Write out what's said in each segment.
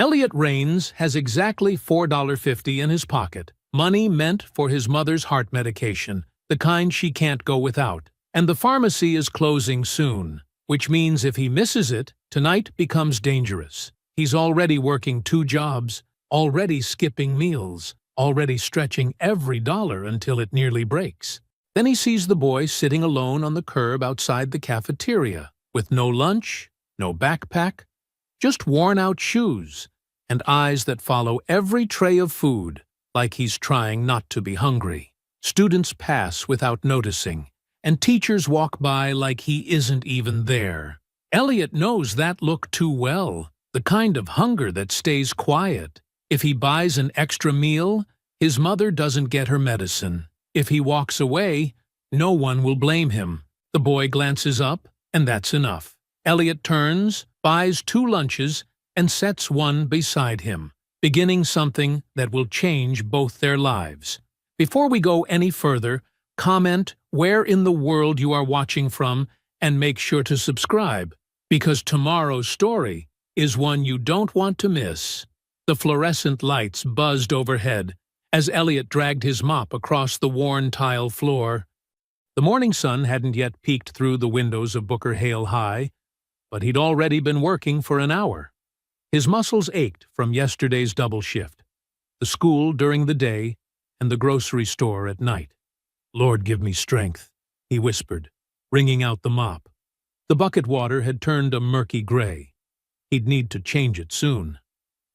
Elliot Raines has exactly $4.50 in his pocket, money meant for his mother's heart medication, the kind she can't go without. And the pharmacy is closing soon, which means if he misses it, tonight becomes dangerous. He's already working 2 jobs, already skipping meals, already stretching every dollar until it nearly breaks. Then he sees the boy sitting alone on the curb outside the cafeteria, with no lunch, no backpack, just worn-out shoes, and eyes that follow every tray of food, like he's trying not to be hungry. Students pass without noticing, and teachers walk by like he isn't even there. Elliot knows that look too well, the kind of hunger that stays quiet. If he buys an extra meal, his mother doesn't get her medicine. If he walks away, no one will blame him. The boy glances up, and that's enough. Elliot turns, buys 2 lunches, and sets one beside him, beginning something that will change both their lives. Before we go any further, comment where in the world you are watching from and make sure to subscribe, because tomorrow's story is one you don't want to miss. The fluorescent lights buzzed overhead as Elliot dragged his mop across the worn tile floor. The morning sun hadn't yet peeked through the windows of Booker Hale High, but he'd already been working for an hour. His muscles ached from yesterday's double shift, the school during the day and the grocery store at night. "Lord, give me strength," he whispered, wringing out the mop. The bucket water had turned a murky gray. He'd need to change it soon.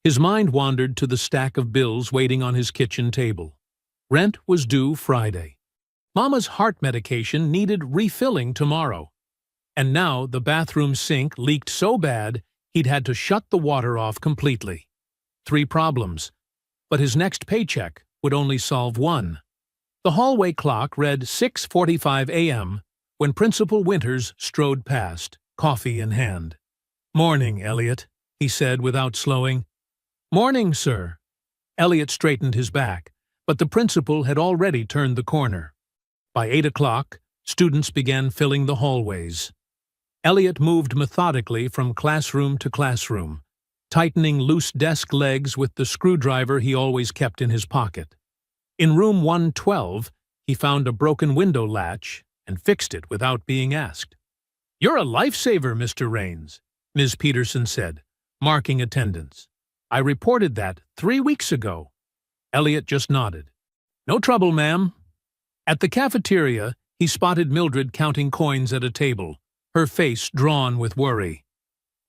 His mind wandered to the stack of bills waiting on his kitchen table. Rent was due Friday. Mama's heart medication needed refilling tomorrow. And now the bathroom sink leaked so bad he'd had to shut the water off completely. 3 problems, but his next paycheck would only solve one. The hallway clock read 6:45 a.m. when Principal Winters strode past, coffee in hand. "Morning, Elliot," he said without slowing. "Morning, sir." Elliot straightened his back, but the principal had already turned the corner. By 8 o'clock, students began filling the hallways. Elliot moved methodically from classroom to classroom, tightening loose desk legs with the screwdriver he always kept in his pocket. In room 112, he found a broken window latch and fixed it without being asked. "You're a lifesaver, Mr. Raines," Ms. Peterson said, marking attendance. "I reported that 3 weeks ago." Elliot just nodded. "No trouble, ma'am." At the cafeteria, he spotted Mildred counting coins at a table, her face drawn with worry.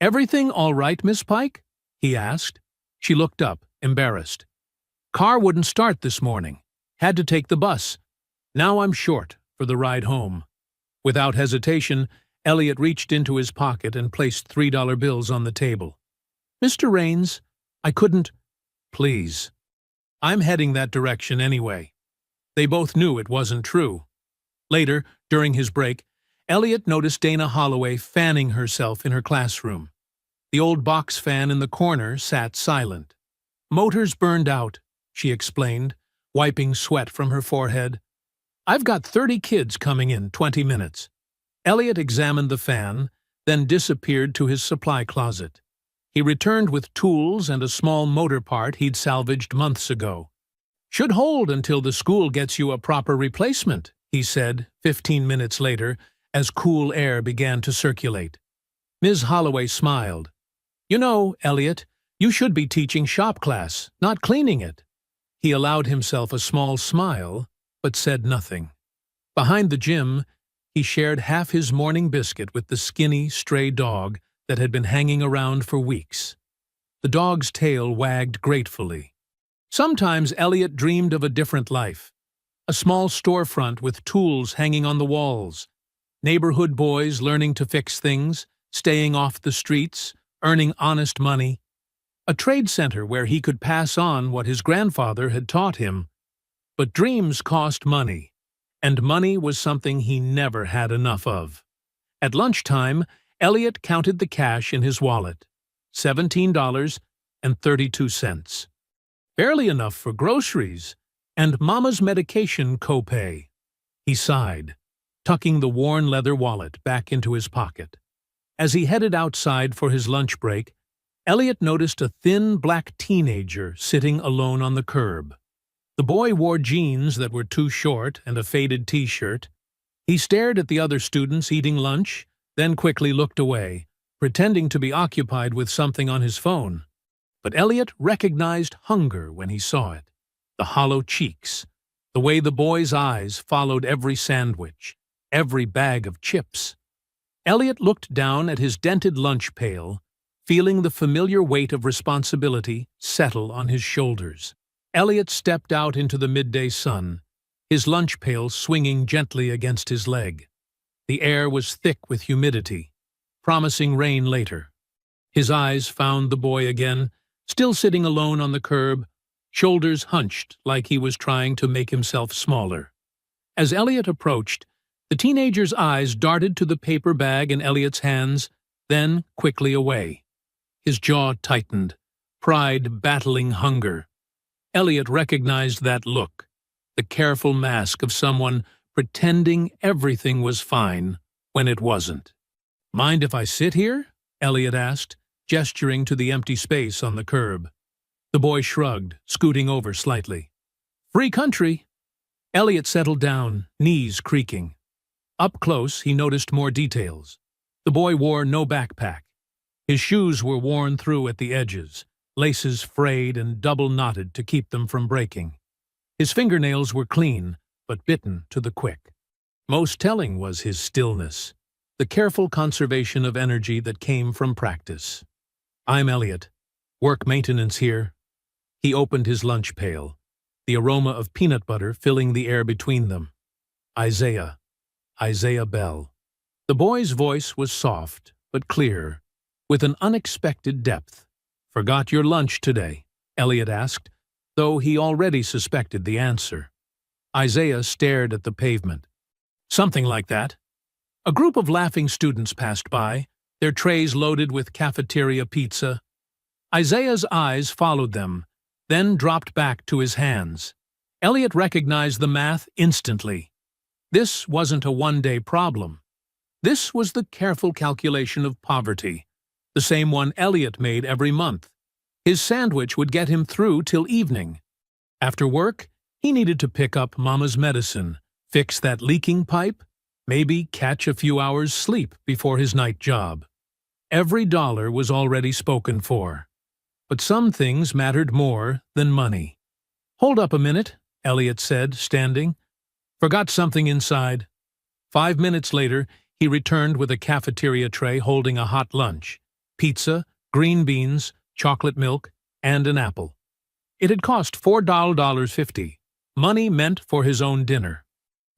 "Everything all right, Miss Pike?" he asked. She looked up, embarrassed. "Car wouldn't start this morning. Had to take the bus. Now I'm short for the ride home." Without hesitation, Elliot reached into his pocket and placed $3 bills on the table. "Mr. Raines, I couldn't—" "Please. I'm heading that direction anyway." They both knew it wasn't true. Later, during his break, Elliot noticed Dana Holloway fanning herself in her classroom. The old box fan in the corner sat silent. "Motor's burned out," she explained, wiping sweat from her forehead. "I've got 30 kids coming in 20 minutes. Elliot examined the fan, then disappeared to his supply closet. He returned with tools and a small motor part he'd salvaged months ago. "Should hold until the school gets you a proper replacement," he said 15 minutes later, as cool air began to circulate. Ms. Holloway smiled. "You know, Elliot, you should be teaching shop class, not cleaning it." He allowed himself a small smile, but said nothing. Behind the gym, he shared half his morning biscuit with the skinny, stray dog that had been hanging around for weeks. The dog's tail wagged gratefully. Sometimes Elliot dreamed of a different life. A small storefront with tools hanging on the walls. Neighborhood boys learning to fix things, staying off the streets, earning honest money. A trade center where he could pass on what his grandfather had taught him. But dreams cost money, and money was something he never had enough of. At lunchtime, Elliot counted the cash in his wallet. $17.32. Barely enough for groceries and Mama's medication copay. He sighed, tucking the worn leather wallet back into his pocket. As he headed outside for his lunch break, Elliot noticed a thin black teenager sitting alone on the curb. The boy wore jeans that were too short and a faded t-shirt. He stared at the other students eating lunch, then quickly looked away, pretending to be occupied with something on his phone. But Elliot recognized hunger when he saw it. The hollow cheeks, the way the boy's eyes followed every sandwich, every bag of chips. Elliot looked down at his dented lunch pail, feeling the familiar weight of responsibility settle on his shoulders. Elliot stepped out into the midday sun, his lunch pail swinging gently against his leg. The air was thick with humidity, promising rain later. His eyes found the boy again, still sitting alone on the curb, shoulders hunched like he was trying to make himself smaller. As Elliot approached, the teenager's eyes darted to the paper bag in Elliot's hands, then quickly away. His jaw tightened, pride battling hunger. Elliot recognized that look, the careful mask of someone pretending everything was fine when it wasn't. "Mind if I sit here?" Elliot asked, gesturing to the empty space on the curb. The boy shrugged, scooting over slightly. "Free country." Elliot settled down, knees creaking. Up close, he noticed more details. The boy wore no backpack. His shoes were worn through at the edges, laces frayed and double-knotted to keep them from breaking. His fingernails were clean, but bitten to the quick. Most telling was his stillness, the careful conservation of energy that came from practice. "I'm Elliot. Work maintenance here." He opened his lunch pail, the aroma of peanut butter filling the air between them. Isaiah Bell." The boy's voice was soft, but clear, with an unexpected depth. "Forgot your lunch today?" Elliot asked, though he already suspected the answer. Isaiah stared at the pavement. "Something like that." A group of laughing students passed by, their trays loaded with cafeteria pizza. Isaiah's eyes followed them, then dropped back to his hands. Elliot recognized the math instantly. This wasn't a one-day problem. This was the careful calculation of poverty, the same one Elliot made every month. His sandwich would get him through till evening. After work, he needed to pick up Mama's medicine, fix that leaking pipe, maybe catch a few hours' sleep before his night job. Every dollar was already spoken for. But some things mattered more than money. "Hold up a minute," Elliot said, standing. "Forgot something inside." 5 minutes later, he returned with a cafeteria tray holding a hot lunch, pizza, green beans, chocolate milk, and an apple. It had cost $4.50, money meant for his own dinner.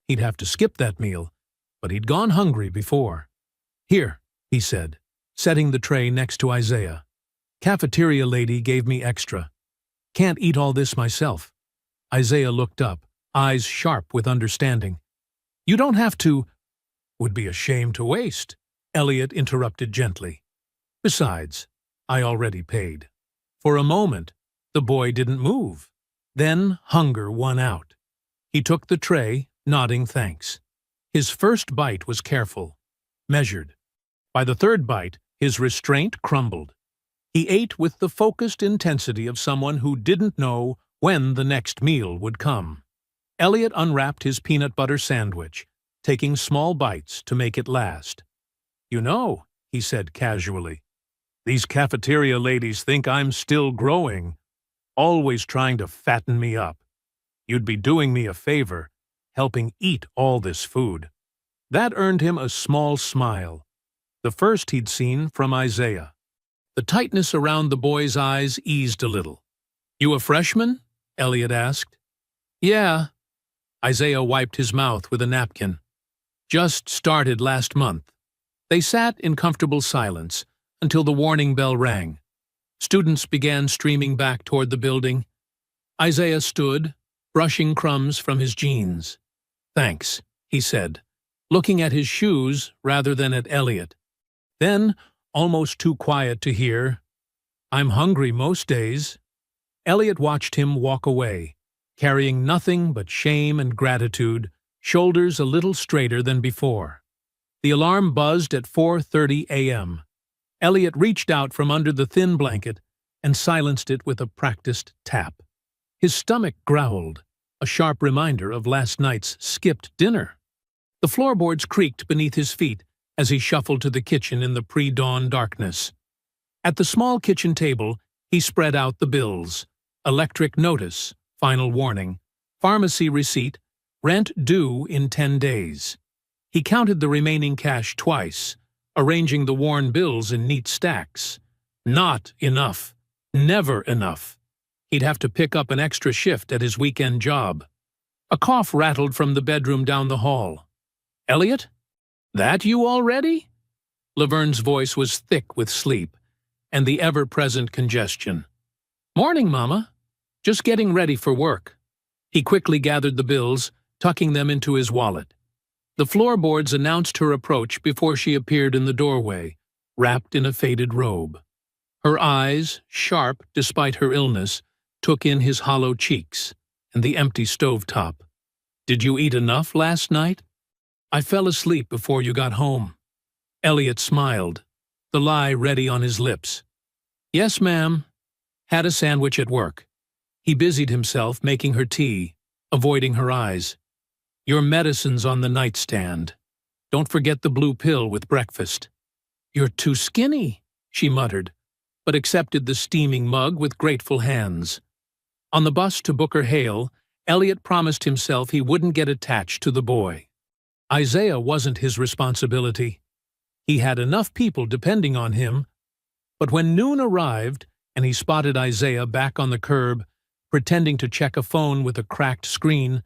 He'd have to skip that meal, but he'd gone hungry before. "Here," he said, setting the tray next to Isaiah. "Cafeteria lady gave me extra. Can't eat all this myself." Isaiah looked up, eyes sharp with understanding. "You don't have to—" "Would be a shame to waste," Elliot interrupted gently. "Besides, I already paid." For a moment, the boy didn't move. Then hunger won out. He took the tray, nodding thanks. His first bite was careful, measured. By the third bite, his restraint crumbled. He ate with the focused intensity of someone who didn't know when the next meal would come. Elliot unwrapped his peanut butter sandwich, taking small bites to make it last. "You know," he said casually, "these cafeteria ladies think I'm still growing, always trying to fatten me up. You'd be doing me a favor, helping eat all this food." That earned him a small smile, the first he'd seen from Isaiah. The tightness around the boy's eyes eased a little. "You a freshman?" Elliot asked. "Yeah." Isaiah wiped his mouth with a napkin. "Just started last month." They sat in comfortable silence until the warning bell rang. Students began streaming back toward the building. Isaiah stood, brushing crumbs from his jeans. "Thanks," he said, looking at his shoes rather than at Elliot. Then, almost too quiet to hear, "I'm hungry most days." Elliot watched him walk away, carrying nothing but shame and gratitude, shoulders a little straighter than before. The alarm buzzed at 4:30 a.m. Elliot reached out from under the thin blanket and silenced it with a practiced tap. His stomach growled, a sharp reminder of last night's skipped dinner. The floorboards creaked beneath his feet as he shuffled to the kitchen in the pre-dawn darkness. At the small kitchen table, he spread out the bills: electric notice, final warning, pharmacy receipt, rent due in 10 days. He counted the remaining cash twice, arranging the worn bills in neat stacks. Not enough. Never enough. He'd have to pick up an extra shift at his weekend job. A cough rattled from the bedroom down the hall. "Elliot? That you already?" Laverne's voice was thick with sleep and the ever-present congestion. "Morning, Mama. Just getting ready for work." He quickly gathered the bills, tucking them into his wallet. The floorboards announced her approach before she appeared in the doorway, wrapped in a faded robe. Her eyes, sharp despite her illness, took in his hollow cheeks and the empty stovetop. "Did you eat enough last night?" "I fell asleep before you got home." Elliot smiled, the lie ready on his lips. "Yes, ma'am. Had a sandwich at work." He busied himself making her tea, avoiding her eyes. "Your medicine's on the nightstand. Don't forget the blue pill with breakfast." "You're too skinny," she muttered, but accepted the steaming mug with grateful hands. On the bus to Booker Hale, Elliot promised himself he wouldn't get attached to the boy. Isaiah wasn't his responsibility. He had enough people depending on him. But when noon arrived and he spotted Isaiah back on the curb, pretending to check a phone with a cracked screen,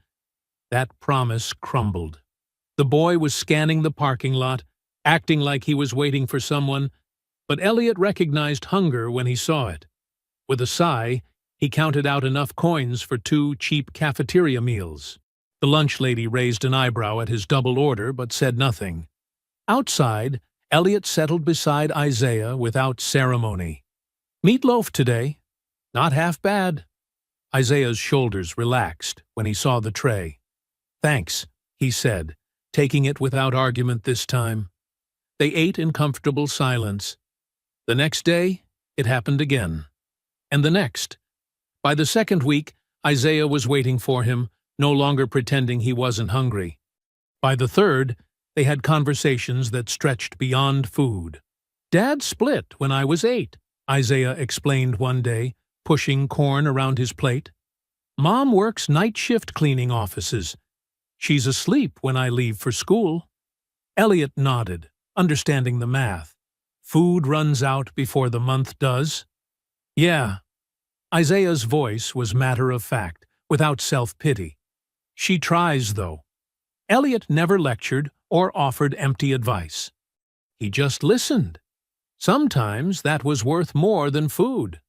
that promise crumbled. The boy was scanning the parking lot, acting like he was waiting for someone, but Elliot recognized hunger when he saw it. With a sigh, he counted out enough coins for 2 cheap cafeteria meals. The lunch lady raised an eyebrow at his double order but said nothing. Outside, Elliot settled beside Isaiah without ceremony. "Meatloaf today. Not half bad." Isaiah's shoulders relaxed when he saw the tray. "Thanks," he said, taking it without argument this time. They ate in comfortable silence. The next day, it happened again. And the next. By the second week, Isaiah was waiting for him, no longer pretending he wasn't hungry. By the third, they had conversations that stretched beyond food. "Dad split when I was 8, Isaiah explained one day, pushing corn around his plate. "Mom works night shift cleaning offices. She's asleep when I leave for school." Elliot nodded, understanding the math. Food runs out before the month does. "Yeah." Isaiah's voice was matter-of-fact, without self-pity. "She tries, though." Elliot never lectured or offered empty advice. He just listened. Sometimes that was worth more than food.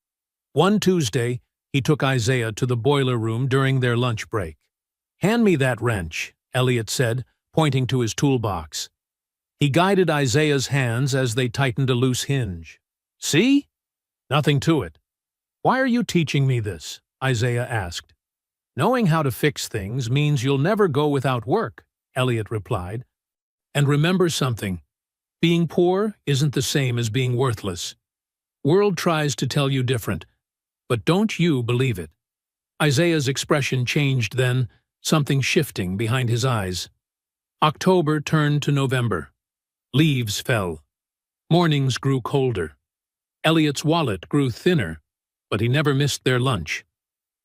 One Tuesday, he took Isaiah to the boiler room during their lunch break. "Hand me that wrench," Elliot said, pointing to his toolbox. He guided Isaiah's hands as they tightened a loose hinge. "See? Nothing to it." "Why are you teaching me this?" Isaiah asked. "Knowing how to fix things means you'll never go without work," Elliot replied. "And remember something. Being poor isn't the same as being worthless. World tries to tell you different, but don't you believe it." Isaiah's expression changed then, something shifting behind his eyes. October turned to November. Leaves fell. Mornings grew colder. Elliot's wallet grew thinner, but he never missed their lunch.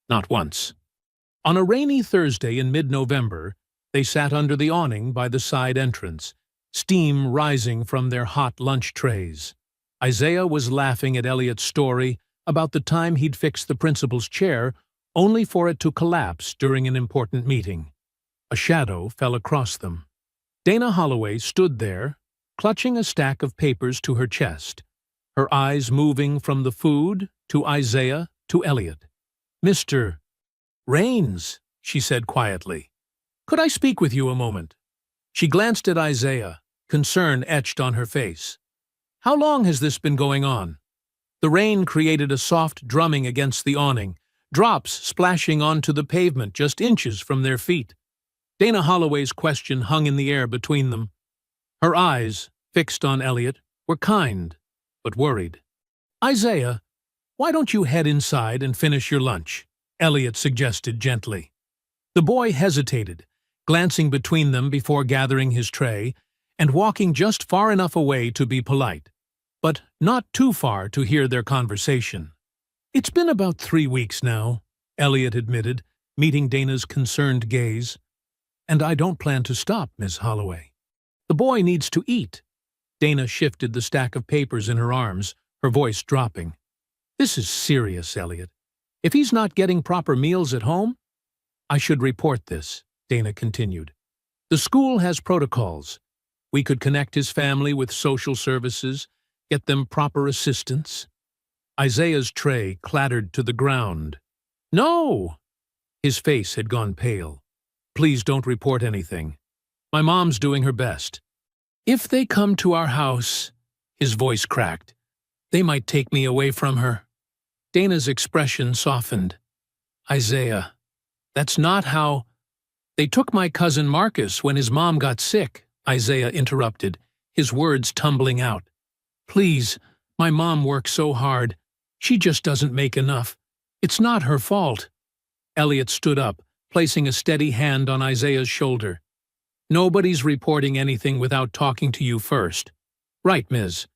Not once. On a rainy Thursday in mid-November, they sat under the awning by the side entrance, steam rising from their hot lunch trays. Isaiah was laughing at Elliot's story about the time he'd fixed the principal's chair, only for it to collapse during an important meeting. A shadow fell across them. Dana Holloway stood there, clutching a stack of papers to her chest, her eyes moving from the food to Isaiah to Elliot. "Mr. Raines," she said quietly. "Could I speak with you a moment?" She glanced at Isaiah, concern etched on her face. "How long has this been going on?" The rain created a soft drumming against the awning, drops splashing onto the pavement just inches from their feet. Dana Holloway's question hung in the air between them. Her eyes, fixed on Elliot, were kind. but worried. "Isaiah, why don't you head inside and finish your lunch?" Elliot suggested gently. The boy hesitated, glancing between them before gathering his tray and walking just far enough away to be polite, but not too far to hear their conversation. "It's been about 3 weeks now," Elliot admitted, meeting Dana's concerned gaze. "And I don't plan to stop, Miss Holloway. The boy needs to eat." Dana shifted the stack of papers in her arms, her voice dropping. "This is serious, Elliot. If he's not getting proper meals at home—" "I should report this," Dana continued. "The school has protocols. We could connect his family with social services, get them proper assistance." Isaiah's tray clattered to the ground. "No!" His face had gone pale. "Please don't report anything. My mom's doing her best. If they come to our house," his voice cracked, "they might take me away from her." Dana's expression softened. "Isaiah, that's not how—" "They took my cousin Marcus when his mom got sick," Isaiah interrupted, his words tumbling out. "Please, my mom works so hard. She just doesn't make enough. It's not her fault." Elliot stood up, placing a steady hand on Isaiah's shoulder. "Nobody's reporting anything without talking to you first. Right, Ms.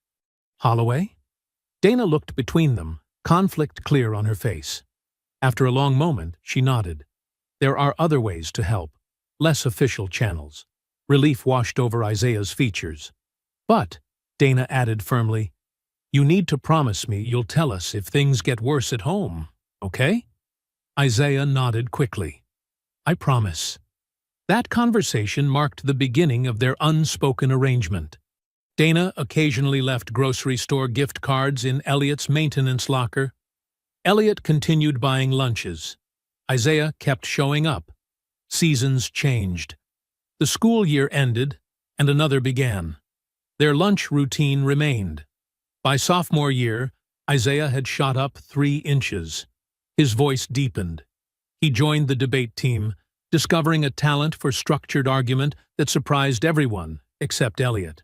Holloway?" Dana looked between them, conflict clear on her face. After a long moment, she nodded. There are other ways to help, less official channels. Relief washed over Isaiah's features. "But," Dana added firmly, "you need to promise me you'll tell us if things get worse at home, okay?" Isaiah nodded quickly. "I promise." That conversation marked the beginning of their unspoken arrangement. Dana occasionally left grocery store gift cards in Elliot's maintenance locker. Elliot continued buying lunches. Isaiah kept showing up. Seasons changed. The school year ended, and another began. Their lunch routine remained. By sophomore year, Isaiah had shot up 3 inches. His voice deepened. He joined the debate team, discovering a talent for structured argument that surprised everyone, except Elliot.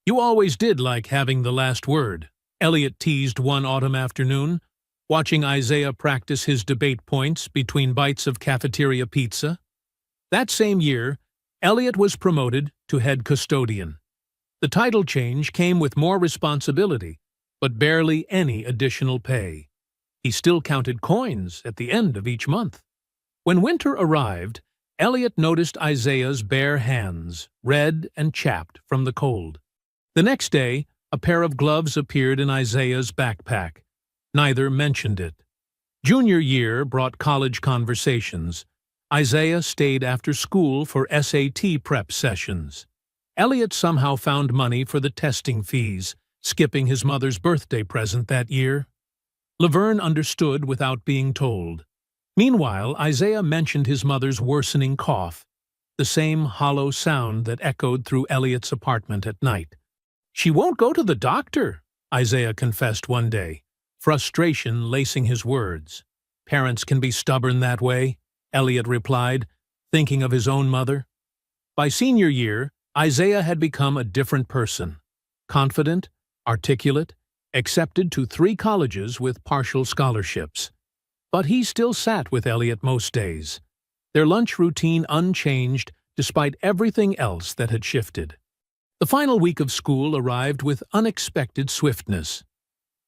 "You always did like having the last word," Elliot teased one autumn afternoon, watching Isaiah practice his debate points between bites of cafeteria pizza. That same year, Elliot was promoted to head custodian. The title change came with more responsibility, but barely any additional pay. He still counted coins at the end of each month. When winter arrived, Elliot noticed Isaiah's bare hands, red and chapped from the cold. The next day, a pair of gloves appeared in Isaiah's backpack. Neither mentioned it. Junior year brought college conversations. Isaiah stayed after school for SAT prep sessions. Elliot somehow found money for the testing fees, skipping his mother's birthday present that year. Laverne understood without being told. Meanwhile, Isaiah mentioned his mother's worsening cough, the same hollow sound that echoed through Elliot's apartment at night. "She won't go to the doctor," Isaiah confessed one day, frustration lacing his words. "Parents can be stubborn that way," Elliot replied, thinking of his own mother. By senior year, Isaiah had become a different person. Confident, articulate, accepted to 3 colleges with partial scholarships. But he still sat with Elliot most days, their lunch routine unchanged despite everything else that had shifted. The final week of school arrived with unexpected swiftness.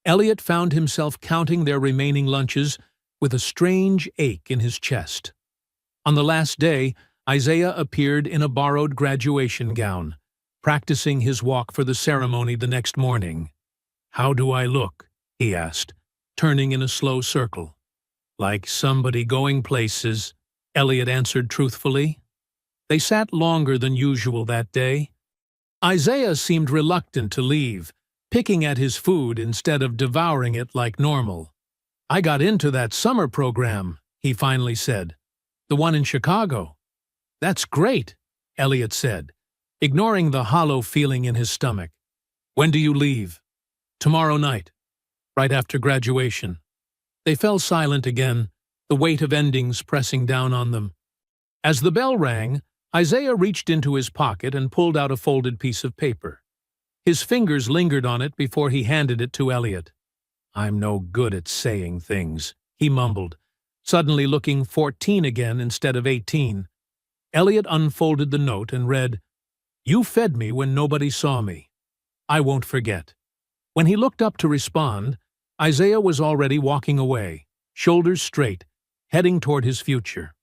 Elliot found himself counting their remaining lunches with a strange ache in his chest. On the last day, Isaiah appeared in a borrowed graduation gown, practicing his walk for the ceremony the next morning. "How do I look?" he asked, turning in a slow circle. "Like somebody going places," Elliot answered truthfully. They sat longer than usual that day. Isaiah seemed reluctant to leave, picking at his food instead of devouring it like normal. "I got into that summer program," he finally said. "The one in Chicago." "That's great," Elliot said, ignoring the hollow feeling in his stomach. "When do you leave?" "Tomorrow night, right after graduation." They fell silent again, the weight of endings pressing down on them. As the bell rang, Isaiah reached into his pocket and pulled out a folded piece of paper. His fingers lingered on it before he handed it to Elliot. "I'm no good at saying things," he mumbled, suddenly looking 14 again instead of 18. Elliot unfolded the note and read, "You fed me when nobody saw me. I won't forget." When he looked up to respond, Isaiah was already walking away, shoulders straight, heading toward his future.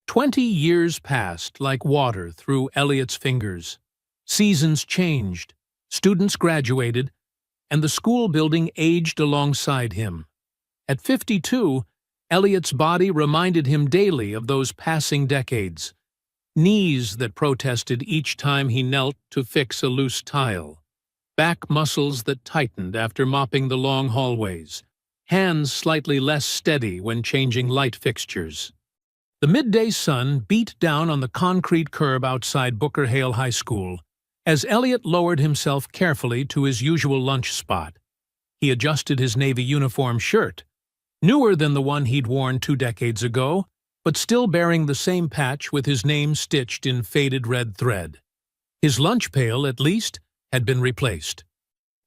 20 years passed like water through Elliot's fingers. Seasons changed, students graduated, and the school building aged alongside him. At 52, Elliot's body reminded him daily of those passing decades. Knees that protested each time he knelt to fix a loose tile. Back muscles that tightened after mopping the long hallways. Hands slightly less steady when changing light fixtures. The midday sun beat down on the concrete curb outside Booker Hale High School as Elliot lowered himself carefully to his usual lunch spot. He adjusted his navy uniform shirt, newer than the one he'd worn 2 decades ago, but still bearing the same patch with his name stitched in faded red thread. His lunch pail, at least, had been replaced.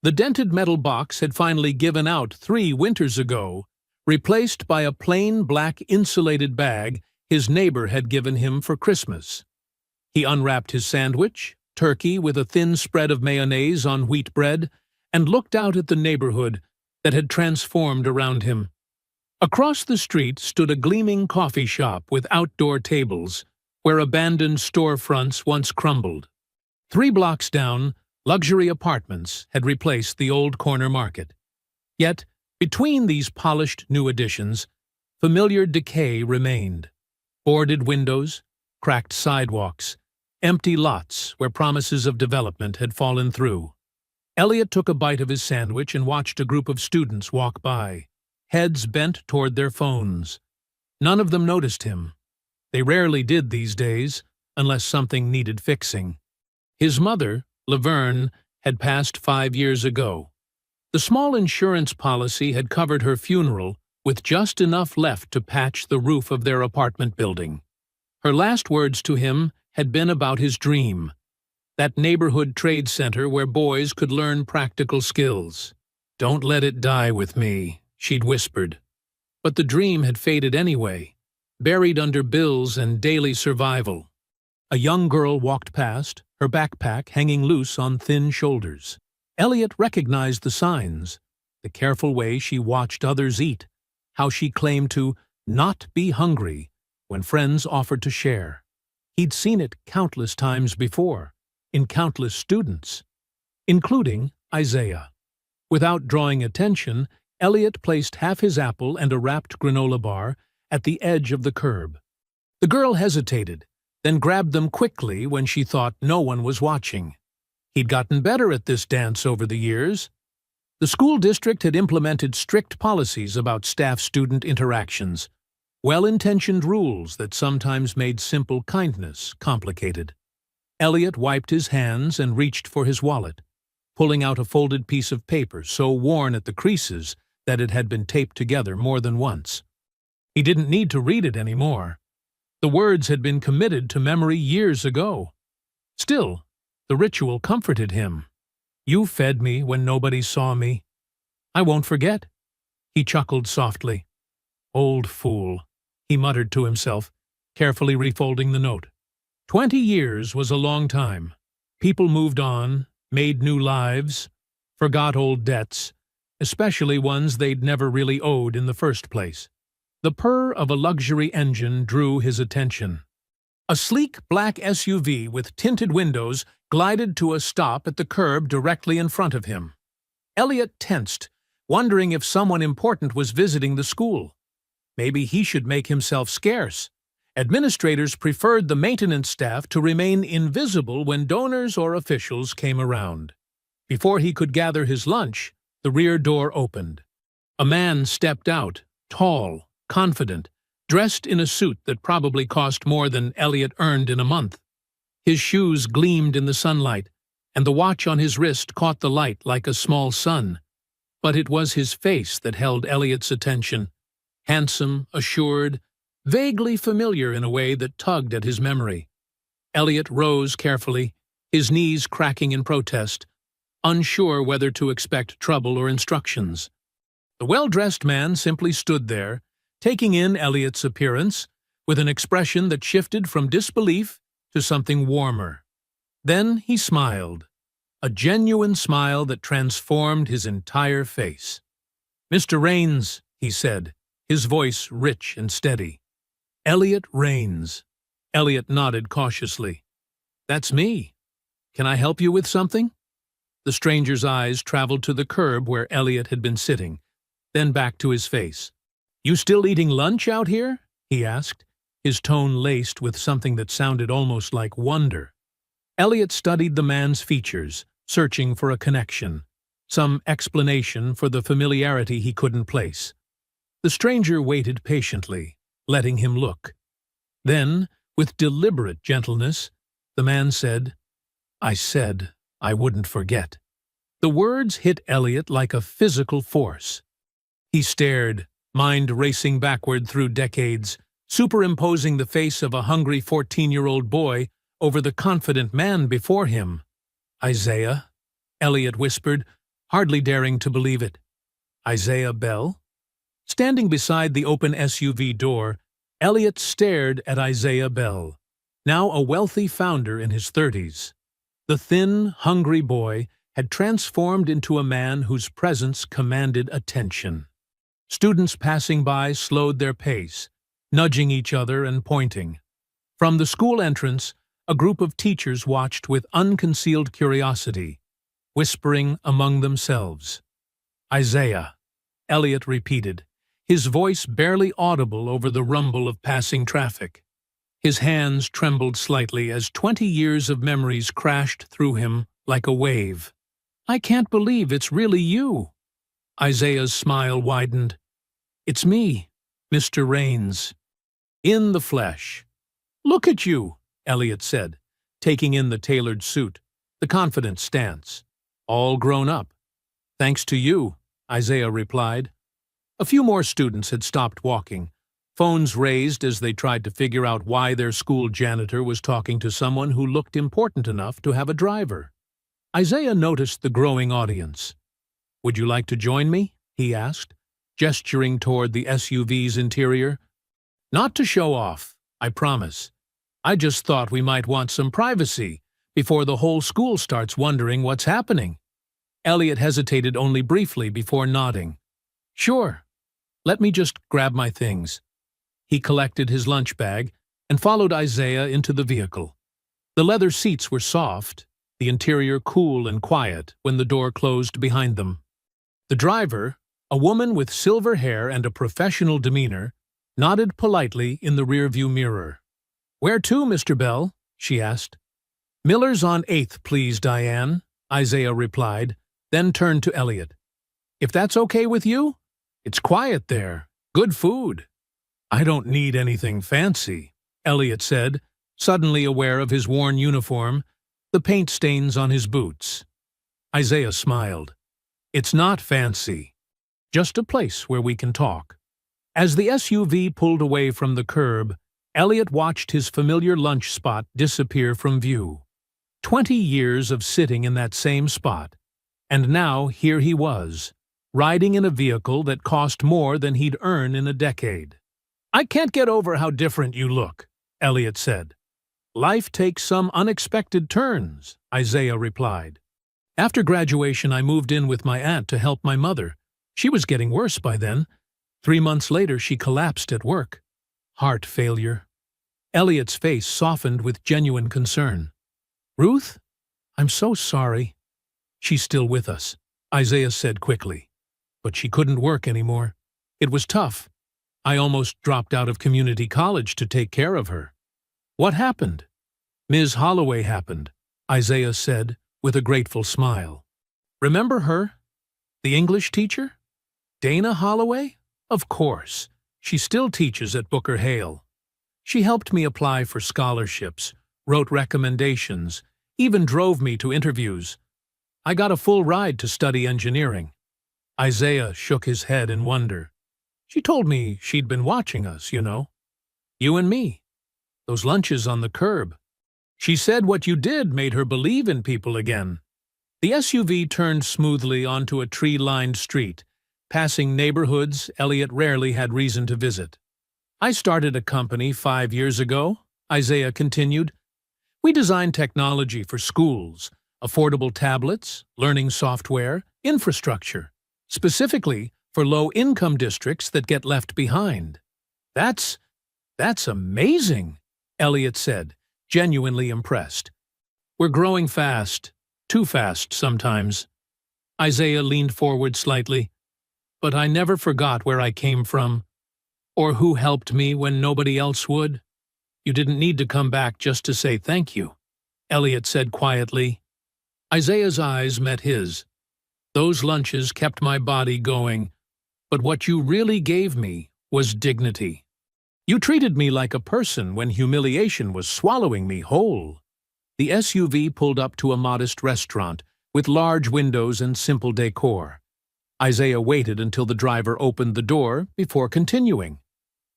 The dented metal box had finally given out 3 winters ago, replaced by a plain black insulated bag his neighbor had given him for Christmas. He unwrapped his sandwich, turkey with a thin spread of mayonnaise on wheat bread, and looked out at the neighborhood that had transformed around him. Across the street stood a gleaming coffee shop with outdoor tables, where abandoned storefronts once crumbled. 3 blocks down, luxury apartments had replaced the old corner market. Yet, between these polished new additions, familiar decay remained. Boarded windows, cracked sidewalks, empty lots where promises of development had fallen through. Elliot took a bite of his sandwich and watched a group of students walk by, heads bent toward their phones. None of them noticed him. They rarely did these days, unless something needed fixing. His mother, Laverne, had passed 5 years ago. The small insurance policy had covered her funeral with just enough left to patch the roof of their apartment building. Her last words to him had been about his dream, that neighborhood trade center where boys could learn practical skills. "Don't let it die with me," she'd whispered. But the dream had faded anyway, buried under bills and daily survival. A young girl walked past, her backpack hanging loose on thin shoulders. Elliot recognized the signs, the careful way she watched others eat, how she claimed to not be hungry when friends offered to share. He'd seen it countless times before, in countless students, including Isaiah. Without drawing attention, Elliot placed half his apple and a wrapped granola bar at the edge of the curb. The girl hesitated, then grabbed them quickly when she thought no one was watching. He'd gotten better at this dance over the years. The school district had implemented strict policies about staff-student interactions, well-intentioned rules that sometimes made simple kindness complicated. Elliot wiped his hands and reached for his wallet, pulling out a folded piece of paper so worn at the creases that it had been taped together more than once. He didn't need to read it anymore. The words had been committed to memory years ago. Still, the ritual comforted him. "You fed me when nobody saw me. I won't forget." He chuckled softly. "Old fool," he muttered to himself, carefully refolding the note. 20 years was a long time. People moved on, made new lives, forgot old debts, especially ones they'd never really owed in the first place. The purr of a luxury engine drew his attention. A sleek black SUV with tinted windows glided to a stop at the curb directly in front of him. Elliot tensed, wondering if someone important was visiting the school. Maybe he should make himself scarce. Administrators preferred the maintenance staff to remain invisible when donors or officials came around. Before he could gather his lunch, the rear door opened. A man stepped out, tall, confident, dressed in a suit that probably cost more than Elliot earned in a month. His shoes gleamed in the sunlight, and the watch on his wrist caught the light like a small sun. But it was his face that held Elliot's attention. Handsome, assured, vaguely familiar in a way that tugged at his memory. Elliot rose carefully, his knees cracking in protest. unsure whether to expect trouble or instructions. The well-dressed man simply stood there, taking in Elliot's appearance, with an expression that shifted from disbelief to something warmer. Then he smiled, a genuine smile that transformed his entire face. "Mr. Raines," he said, his voice rich and steady. "Elliot Raines." Elliot nodded cautiously. "That's me. Can I help you with something?" The stranger's eyes traveled to the curb where Elliot had been sitting, then back to his face. "You still eating lunch out here?" he asked, his tone laced with something that sounded almost like wonder. Elliot studied the man's features, searching for a connection, some explanation for the familiarity he couldn't place. The stranger waited patiently, letting him look. Then, with deliberate gentleness, the man said, "I said I wouldn't forget." The words hit Elliot like a physical force. He stared, mind racing backward through decades, superimposing the face of a hungry 14-year-old boy over the confident man before him. "Isaiah?" Elliot whispered, hardly daring to believe it. "Isaiah Bell?" Standing beside the open SUV door, Elliot stared at Isaiah Bell, now a wealthy founder in his 30s. The thin, hungry boy had transformed into a man whose presence commanded attention. Students passing by slowed their pace, nudging each other and pointing. From the school entrance, a group of teachers watched with unconcealed curiosity, whispering among themselves. "Isaiah," Elliot repeated, his voice barely audible over the rumble of passing traffic. His hands trembled slightly as 20 years of memories crashed through him like a wave. "I can't believe it's really you." Isaiah's smile widened. "It's me, Mr. Raines. In the flesh." "Look at you," Elliot said, taking in the tailored suit, the confident stance. "All grown up." "Thanks to you," Isaiah replied. A few more students had stopped walking, phones raised as they tried to figure out why their school janitor was talking to someone who looked important enough to have a driver. Isaiah noticed the growing audience. "Would you like to join me?" he asked, gesturing toward the SUV's interior. "Not to show off, I promise. I just thought we might want some privacy before the whole school starts wondering what's happening." Elliot hesitated only briefly before nodding. "Sure. Let me just grab my things." He collected his lunch bag and followed Isaiah into the vehicle. The leather seats were soft, the interior cool and quiet when the door closed behind them. The driver, a woman with silver hair and a professional demeanor, nodded politely in the rearview mirror. "Where to, Mr. Bell?" she asked. "Miller's on 8th, please, Diane," Isaiah replied, then turned to Elliot. "If that's okay with you? It's quiet there. Good food." "I don't need anything fancy," Elliot said, suddenly aware of his worn uniform, the paint stains on his boots. Isaiah smiled. "It's not fancy. Just a place where we can talk." As the SUV pulled away from the curb, Elliot watched his familiar lunch spot disappear from view. 20 years of sitting in that same spot, and now here he was, riding in a vehicle that cost more than he'd earn in a decade. "I can't get over how different you look," Elliot said. "Life takes some unexpected turns," Isaiah replied. "After graduation, I moved in with my aunt to help my mother. She was getting worse by then. 3 months later, she collapsed at work. Heart failure." Elliot's face softened with genuine concern. "Ruth? I'm so sorry." "She's still with us," Isaiah said quickly. "But she couldn't work anymore. It was tough. I almost dropped out of community college to take care of her." "What happened?" "Ms. Holloway happened," Isaiah said with a grateful smile. "Remember her? The English teacher? Dana Holloway? Of course. She still teaches at Booker Hale. She helped me apply for scholarships, wrote recommendations, even drove me to interviews. I got a full ride to study engineering." Isaiah shook his head in wonder. "She told me she'd been watching us, you know. You and me. Those lunches on the curb. She said what you did made her believe in people again." The SUV turned smoothly onto a tree-lined street, passing neighborhoods Elliot rarely had reason to visit. I started a company 5 years ago, Isaiah continued. We design technology for schools, affordable tablets, learning software, infrastructure, specifically for low-income districts that get left behind. That's amazing, Elliot said, genuinely impressed. We're growing fast, too fast sometimes. Isaiah leaned forward slightly. But I never forgot where I came from, or who helped me when nobody else would. You didn't need to come back just to say thank you, Elliot said quietly. Isaiah's eyes met his. Those lunches kept my body going, but what you really gave me was dignity. You treated me like a person when humiliation was swallowing me whole. The SUV pulled up to a modest restaurant with large windows and simple decor. Isaiah waited until the driver opened the door before continuing.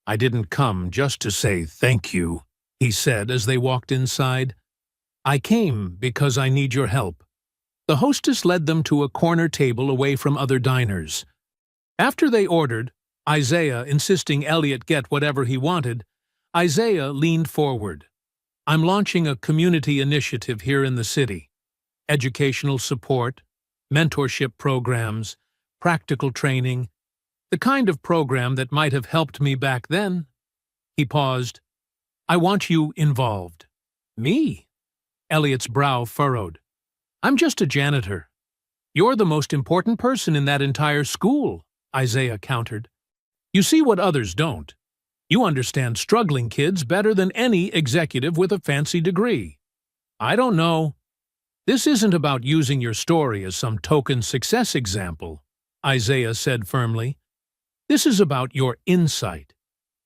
I didn't come just to say thank you, he said as they walked inside. I came because I need your help. The hostess led them to a corner table away from other diners. After they ordered, Isaiah insisting Elliot get whatever he wanted, Isaiah leaned forward. I'm launching a community initiative here in the city. Educational support, mentorship programs, practical training, the kind of program that might have helped me back then. He paused. I want you involved. Me? Elliot's brow furrowed. I'm just a janitor. You're the most important person in that entire school, Isaiah countered. You see what others don't. You understand struggling kids better than any executive with a fancy degree. I don't know. This isn't about using your story as some token success example, Isaiah said firmly. This is about your insight,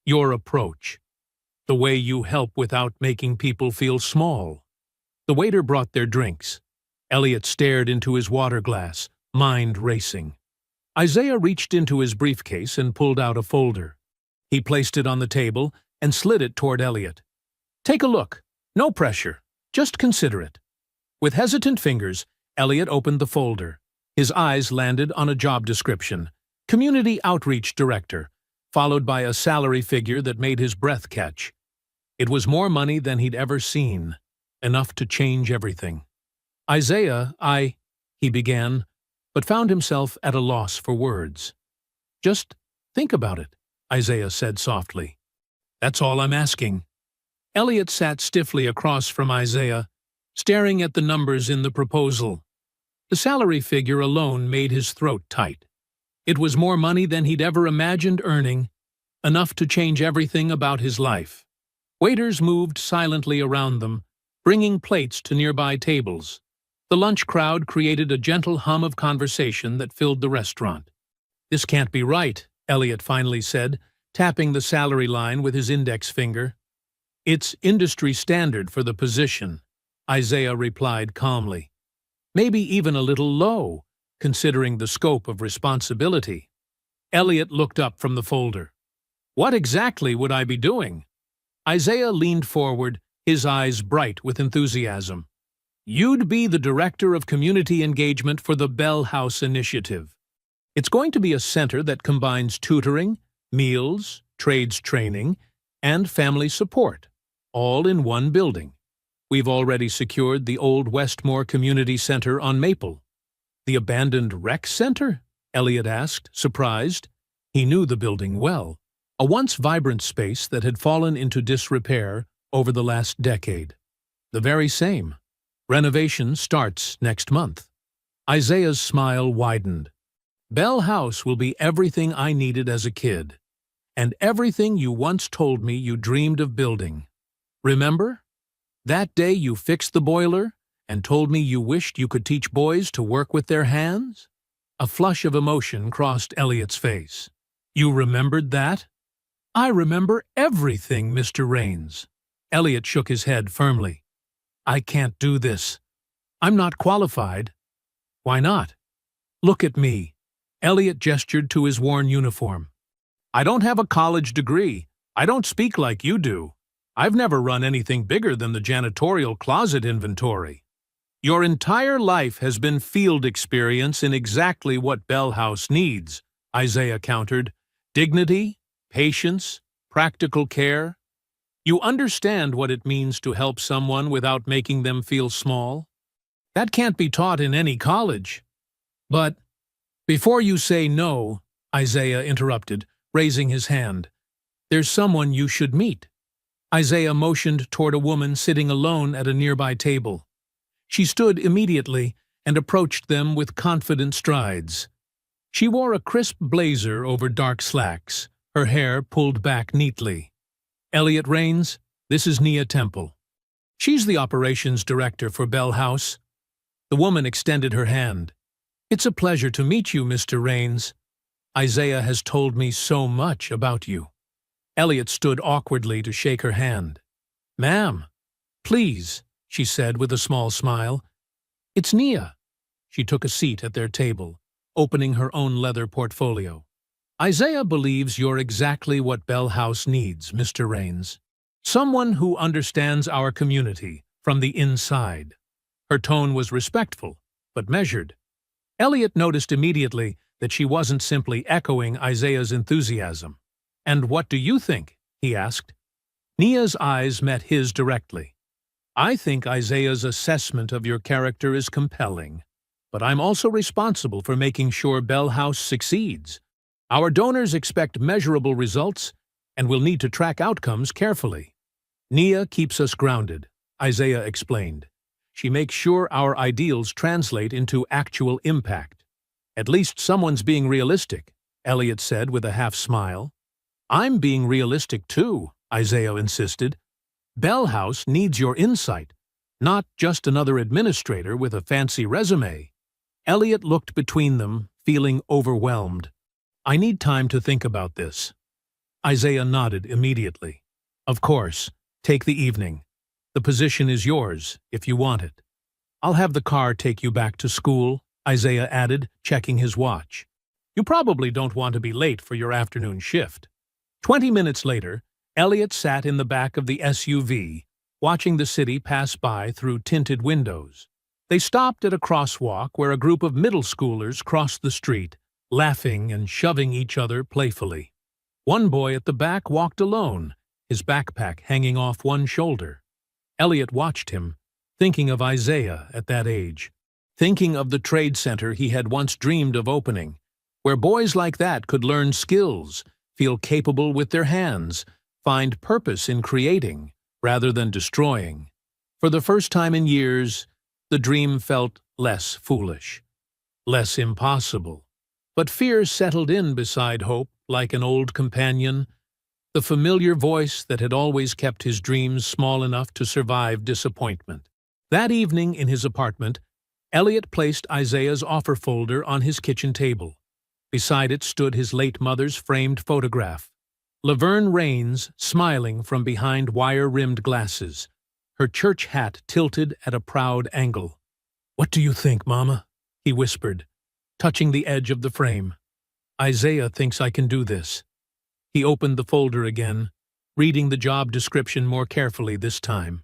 your approach, the way you help without making people feel small. The waiter brought their drinks. Elliot stared into his water glass, mind racing. Isaiah reached into his briefcase and pulled out a folder. He placed it on the table and slid it toward Elliot. Take a look. No pressure. Just consider it. With hesitant fingers, Elliot opened the folder. His eyes landed on a job description, Community Outreach Director, followed by a salary figure that made his breath catch. It was more money than he'd ever seen, enough to change everything. Isaiah, he began, but found himself at a loss for words. Just think about it, Isaiah said softly. That's all I'm asking. Elliot sat stiffly across from Isaiah, staring at the numbers in the proposal. The salary figure alone made his throat tight. It was more money than he'd ever imagined earning, enough to change everything about his life. Waiters moved silently around them, bringing plates to nearby tables. The lunch crowd created a gentle hum of conversation that filled the restaurant. This can't be right, Elliot finally said, tapping the salary line with his index finger. It's industry standard for the position, Isaiah replied calmly. Maybe even a little low, considering the scope of responsibility. Elliot looked up from the folder. What exactly would I be doing? Isaiah leaned forward, his eyes bright with enthusiasm. You'd be the Director of Community Engagement for the Bell House Initiative. It's going to be a center that combines tutoring, meals, trades training, and family support, all in one building. We've already secured the old Westmore Community Center on Maple. The abandoned rec center? Elliot asked, surprised. He knew the building well, a once vibrant space that had fallen into disrepair over the last decade. The very same. Renovation starts next month. Isaiah's smile widened. Bell House will be everything I needed as a kid, and everything you once told me you dreamed of building. Remember? That day you fixed the boiler and told me you wished you could teach boys to work with their hands? A flush of emotion crossed Elliot's face. You remembered that? I remember everything, Mr. Raines. Elliot shook his head firmly. I can't do this. I'm not qualified. Why not? Look at me. Elliot gestured to his worn uniform. I don't have a college degree. I don't speak like you do. I've never run anything bigger than the janitorial closet inventory. Your entire life has been field experience in exactly what Bell House needs, Isaiah countered. Dignity, patience, practical care. You understand what it means to help someone without making them feel small? That can't be taught in any college. But, before you say no, Isaiah interrupted, raising his hand, there's someone you should meet. Isaiah motioned toward a woman sitting alone at a nearby table. She stood immediately and approached them with confident strides. She wore a crisp blazer over dark slacks, her hair pulled back neatly. Elliot Rains, this is Nia Temple. She's the operations director for Bell House. The woman extended her hand. It's a pleasure to meet you, Mr. Rains. Isaiah has told me so much about you. Elliot stood awkwardly to shake her hand. Ma'am, please, she said with a small smile. It's Nia. She took a seat at their table, opening her own leather portfolio. Isaiah believes you're exactly what Bell House needs, Mr. Rains. Someone who understands our community from the inside. Her tone was respectful, but measured. Elliot noticed immediately that she wasn't simply echoing Isaiah's enthusiasm. And what do you think? He asked. Nia's eyes met his directly. I think Isaiah's assessment of your character is compelling, but I'm also responsible for making sure Bell House succeeds. Our donors expect measurable results, and will need to track outcomes carefully. Nia keeps us grounded, Isaiah explained. She makes sure our ideals translate into actual impact. At least someone's being realistic, Elliot said with a half smile. I'm being realistic too, Isaiah insisted. Bell House needs your insight, not just another administrator with a fancy resume. Elliot looked between them, feeling overwhelmed. I need time to think about this. Isaiah nodded immediately. Of course, take the evening. The position is yours, if you want it. I'll have the car take you back to school, Isaiah added, checking his watch. You probably don't want to be late for your afternoon shift. 20 minutes later, Elliot sat in the back of the SUV, watching the city pass by through tinted windows. They stopped at a crosswalk where a group of middle schoolers crossed the street, laughing and shoving each other playfully. One boy at the back walked alone, his backpack hanging off one shoulder. Elliot watched him, thinking of Isaiah at that age, thinking of the trade center he had once dreamed of opening, where boys like that could learn skills, feel capable with their hands, find purpose in creating rather than destroying. For the first time in years, the dream felt less foolish, less impossible. But fear settled in beside hope like an old companion, the familiar voice that had always kept his dreams small enough to survive disappointment. That evening in his apartment, Elliot placed Isaiah's offer folder on his kitchen table. Beside it stood his late mother's framed photograph. Laverne Rains, smiling from behind wire-rimmed glasses, her church hat tilted at a proud angle. "What do you think, Mama?" he whispered, touching the edge of the frame. "Isaiah thinks I can do this." He opened the folder again, reading the job description more carefully this time.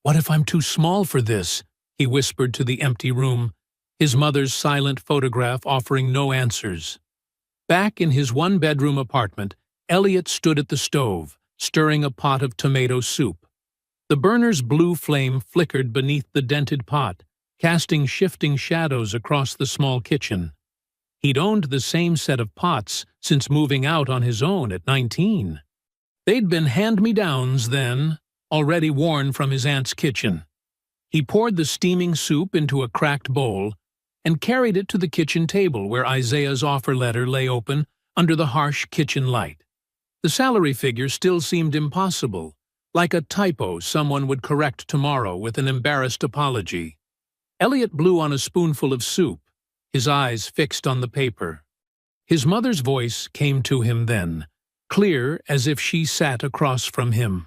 "What if I'm too small for this?" he whispered to the empty room, his mother's silent photograph offering no answers. Back in his one-bedroom apartment, Elliot stood at the stove, stirring a pot of tomato soup. The burner's blue flame flickered beneath the dented pot, casting shifting shadows across the small kitchen. He'd owned the same set of pots since moving out on his own at 19. They'd been hand-me-downs then, already worn from his aunt's kitchen. He poured the steaming soup into a cracked bowl and carried it to the kitchen table where Isaiah's offer letter lay open under the harsh kitchen light. The salary figure still seemed impossible, like a typo someone would correct tomorrow with an embarrassed apology. Elliot blew on a spoonful of soup, his eyes fixed on the paper. His mother's voice came to him then, clear as if she sat across from him.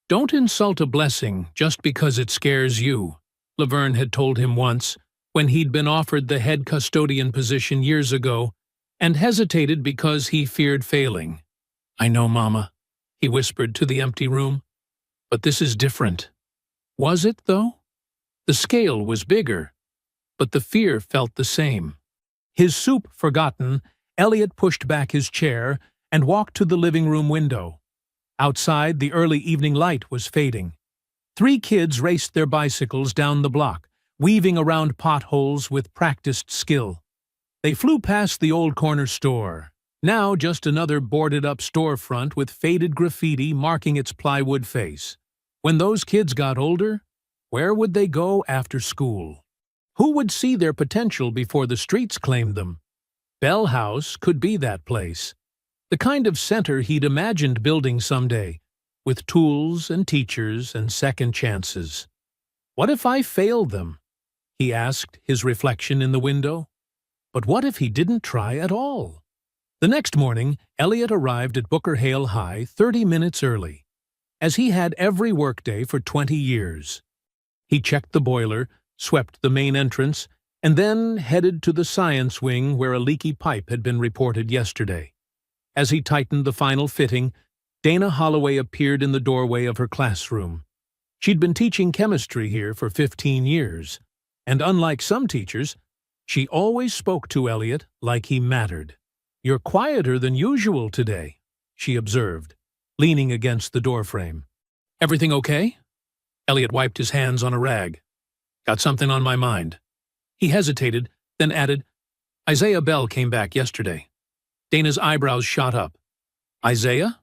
"Don't insult a blessing just because it scares you," Laverne had told him once, when he'd been offered the head custodian position years ago and hesitated because he feared failing. "I know, Mama," he whispered to the empty room, "but this is different." Was it, though? The scale was bigger, but the fear felt the same. His soup forgotten, Elliot pushed back his chair and walked to the living room window. Outside, the early evening light was fading. 3 kids raced their bicycles down the block, weaving around potholes with practiced skill. They flew past the old corner store, now just another boarded-up storefront with faded graffiti marking its plywood face. When those kids got older, where would they go after school? Who would see their potential before the streets claimed them? Bell House could be that place. The kind of center he'd imagined building someday, with tools and teachers and second chances. What if I failed them? He asked, his reflection in the window. But what if he didn't try at all? The next morning, Elliot arrived at Booker Hale High 30 minutes early, as he had every workday for 20 years. He checked the boiler, swept the main entrance, and then headed to the science wing where a leaky pipe had been reported yesterday. As he tightened the final fitting, Dana Holloway appeared in the doorway of her classroom. She'd been teaching chemistry here for 15 years, and unlike some teachers, she always spoke to Elliot like he mattered. "You're quieter than usual today," she observed, leaning against the doorframe. "Everything okay?" Elliot wiped his hands on a rag. "Got something on my mind." He hesitated, then added, "Isaiah Bell came back yesterday." Dana's eyebrows shot up. "Isaiah?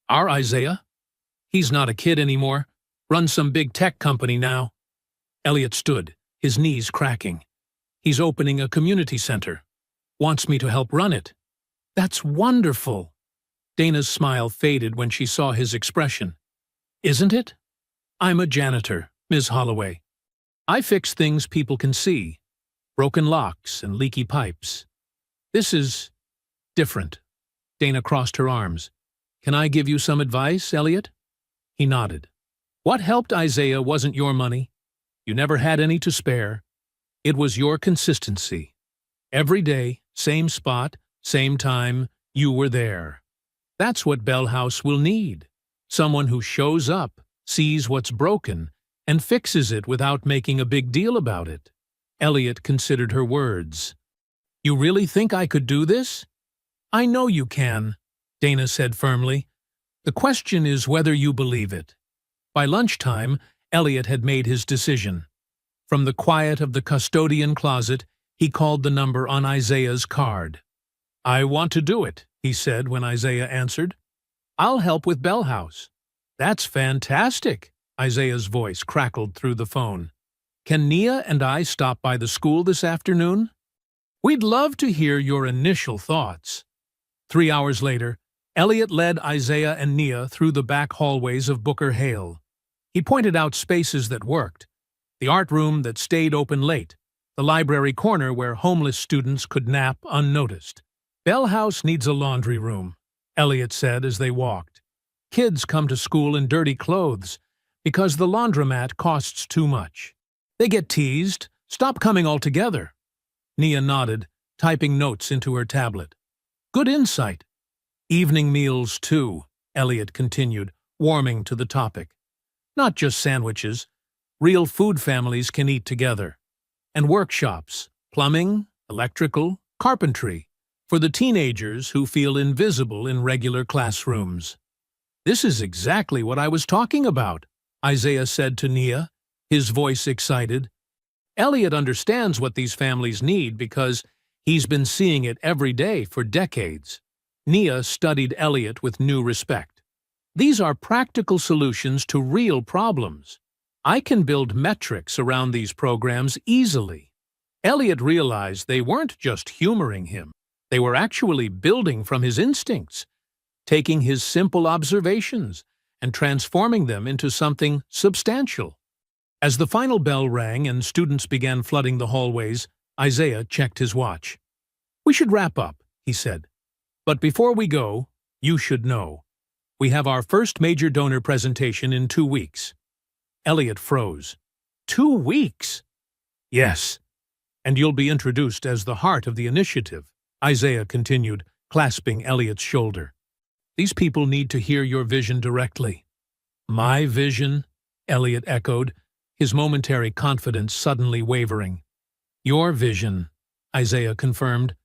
Our Isaiah? He's not a kid anymore. Runs some big tech company now." Elliot stood, his knees cracking. "He's opening a community center. Wants me to help run it." "That's wonderful." Dana's smile faded when she saw his expression. "Isn't it? I'm a janitor, Ms. Holloway. I fix things people can see. Broken locks and leaky pipes. This is different." Dana crossed her arms. "Can I give you some advice, Elliot?" He nodded. "What helped Isaiah wasn't your money. You never had any to spare. It was your consistency. Every day, same spot, same time, you were there. That's what Bell House will need. Someone who shows up, sees what's broken, and fixes it without making a big deal about it." Elliot considered her words. "You really think I could do this?" "I know you can," Dana said firmly. "The question is whether you believe it." By lunchtime, Elliot had made his decision. From the quiet of the custodian closet, he called the number on Isaiah's card. "I want to do it," he said when Isaiah answered. "I'll help with Bell House." "That's fantastic," Isaiah's voice crackled through the phone. "Can Nia and I stop by the school this afternoon? We'd love to hear your initial thoughts." 3 hours later, Elliot led Isaiah and Nia through the back hallways of Booker Hale. He pointed out spaces that worked: the art room that stayed open late, the library corner where homeless students could nap unnoticed. "Bell House needs a laundry room," Elliot said as they walked. "Kids come to school in dirty clothes because the laundromat costs too much. They get teased, stop coming altogether." Nia nodded, typing notes into her tablet. "Good insight." "Evening meals, too," Elliot continued, warming to the topic. "Not just sandwiches. Real food families can eat together. And workshops, plumbing, electrical, carpentry, for the teenagers who feel invisible in regular classrooms." "This is exactly what I was talking about," Isaiah said to Nia, his voice excited. "Elliot understands what these families need because he's been seeing it every day for decades." Nia studied Elliot with new respect. "These are practical solutions to real problems. I can build metrics around these programs easily." Elliot realized they weren't just humoring him. They were actually building from his instincts, taking his simple observations and transforming them into something substantial. As the final bell rang and students began flooding the hallways, Isaiah checked his watch. "We should wrap up," he said. "But before we go, you should know. We have our first major donor presentation in 2 weeks." Elliot froze. 2 weeks? "Yes. And you'll be introduced as the heart of the initiative," Isaiah continued, clasping Elliot's shoulder. "These people need to hear your vision directly." "My vision?" Elliot echoed. his momentary confidence suddenly wavering. "Your vision," Isaiah confirmed,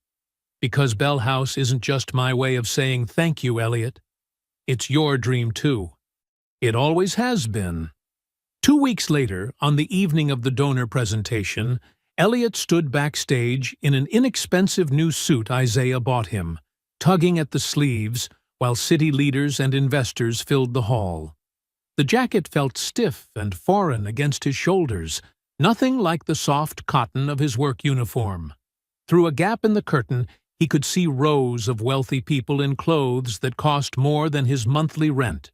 "because Bell House isn't just my way of saying thank you, Elliot. It's your dream, too. It always has been." 2 weeks later, on the evening of the donor presentation, Elliot stood backstage in an inexpensive new suit Isaiah bought him, tugging at the sleeves while city leaders and investors filled the hall. The jacket felt stiff and foreign against his shoulders, nothing like the soft cotton of his work uniform. Through a gap in the curtain, he could see rows of wealthy people in clothes that cost more than his monthly rent.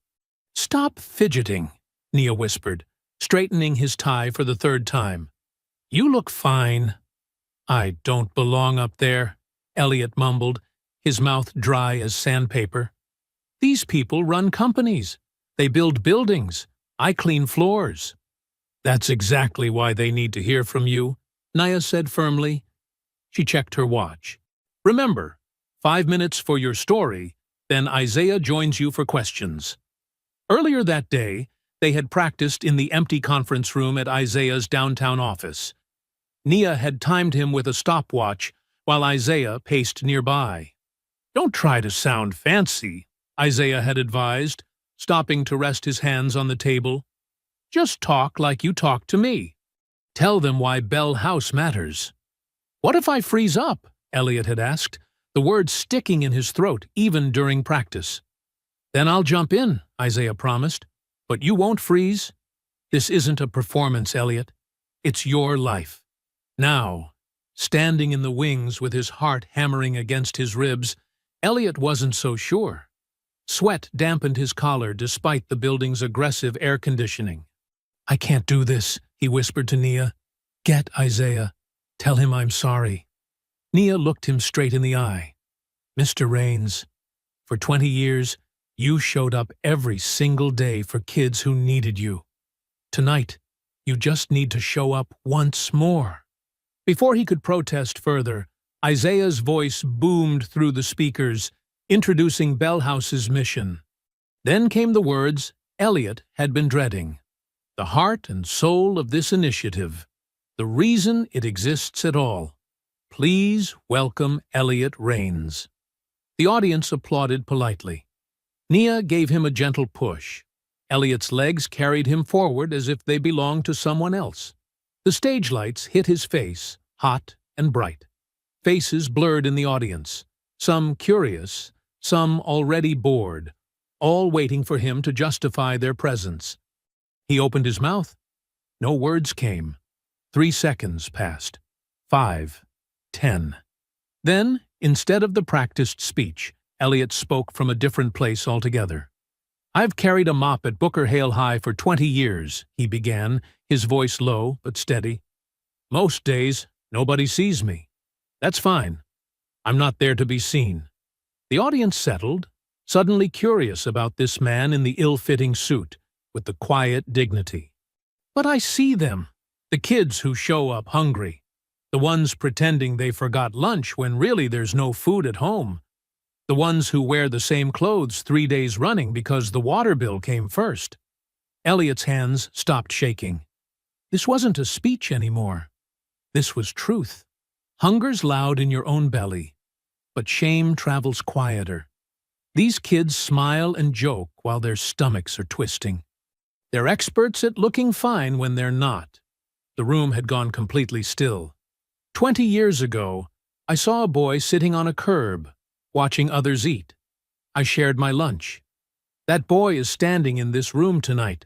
"Stop fidgeting," Nia whispered, straightening his tie for the third time. "You look fine." "I don't belong up there," Elliot mumbled, his mouth dry as sandpaper. "These people run companies. They build buildings. I clean floors." "That's exactly why they need to hear from you," Nia said firmly. She checked her watch. "Remember, 5 minutes for your story, then Isaiah joins you for questions." Earlier that day, they had practiced in the empty conference room at Isaiah's downtown office. Nia had timed him with a stopwatch while Isaiah paced nearby. "Don't try to sound fancy," Isaiah had advised, stopping to rest his hands on the table. "Just talk like you talk to me. Tell them why Bell House matters." "What if I freeze up?" Elliot had asked, the words sticking in his throat even during practice. "Then I'll jump in," Isaiah promised. "But you won't freeze. This isn't a performance, Elliot. It's your life." Now, standing in the wings with his heart hammering against his ribs, Elliot wasn't so sure. Sweat dampened his collar despite the building's aggressive air conditioning. "I can't do this," he whispered to Nia. "Get Isaiah. Tell him I'm sorry." Nia looked him straight in the eye. "Mr. Rains, for 20 years, you showed up every single day for kids who needed you. Tonight, you just need to show up once more." Before he could protest further, Isaiah's voice boomed through the speakers, introducing Bell House's mission. Then came the words Elliot had been dreading. The heart and soul of this initiative, the reason it exists at all. Please welcome Elliot Rains. The audience applauded politely. Nia gave him a gentle push. Elliot's legs carried him forward as if they belonged to someone else. The stage lights hit his face, hot and bright. Faces blurred in the audience, some curious, some already bored, all waiting for him to justify their presence. He opened his mouth. No words came. 3 seconds passed. 5, 10. Then, instead of the practiced speech, Elliot spoke from a different place altogether. "I've carried a mop at Booker Hale High for 20 years, he began, his voice low but steady. "Most days, nobody sees me. That's fine. I'm not there to be seen." The audience settled, suddenly curious about this man in the ill-fitting suit, with the quiet dignity. "But I see them. The kids who show up hungry. The ones pretending they forgot lunch when really there's no food at home. The ones who wear the same clothes 3 days running because the water bill came first." Elliot's hands stopped shaking. This wasn't a speech anymore. This was truth. Hunger's loud in your own belly, but shame travels quieter. These kids smile and joke while their stomachs are twisting. They're experts at looking fine when they're not. The room had gone completely still. 20 years ago, I saw a boy sitting on a curb, watching others eat. I shared my lunch. That boy is standing in this room tonight.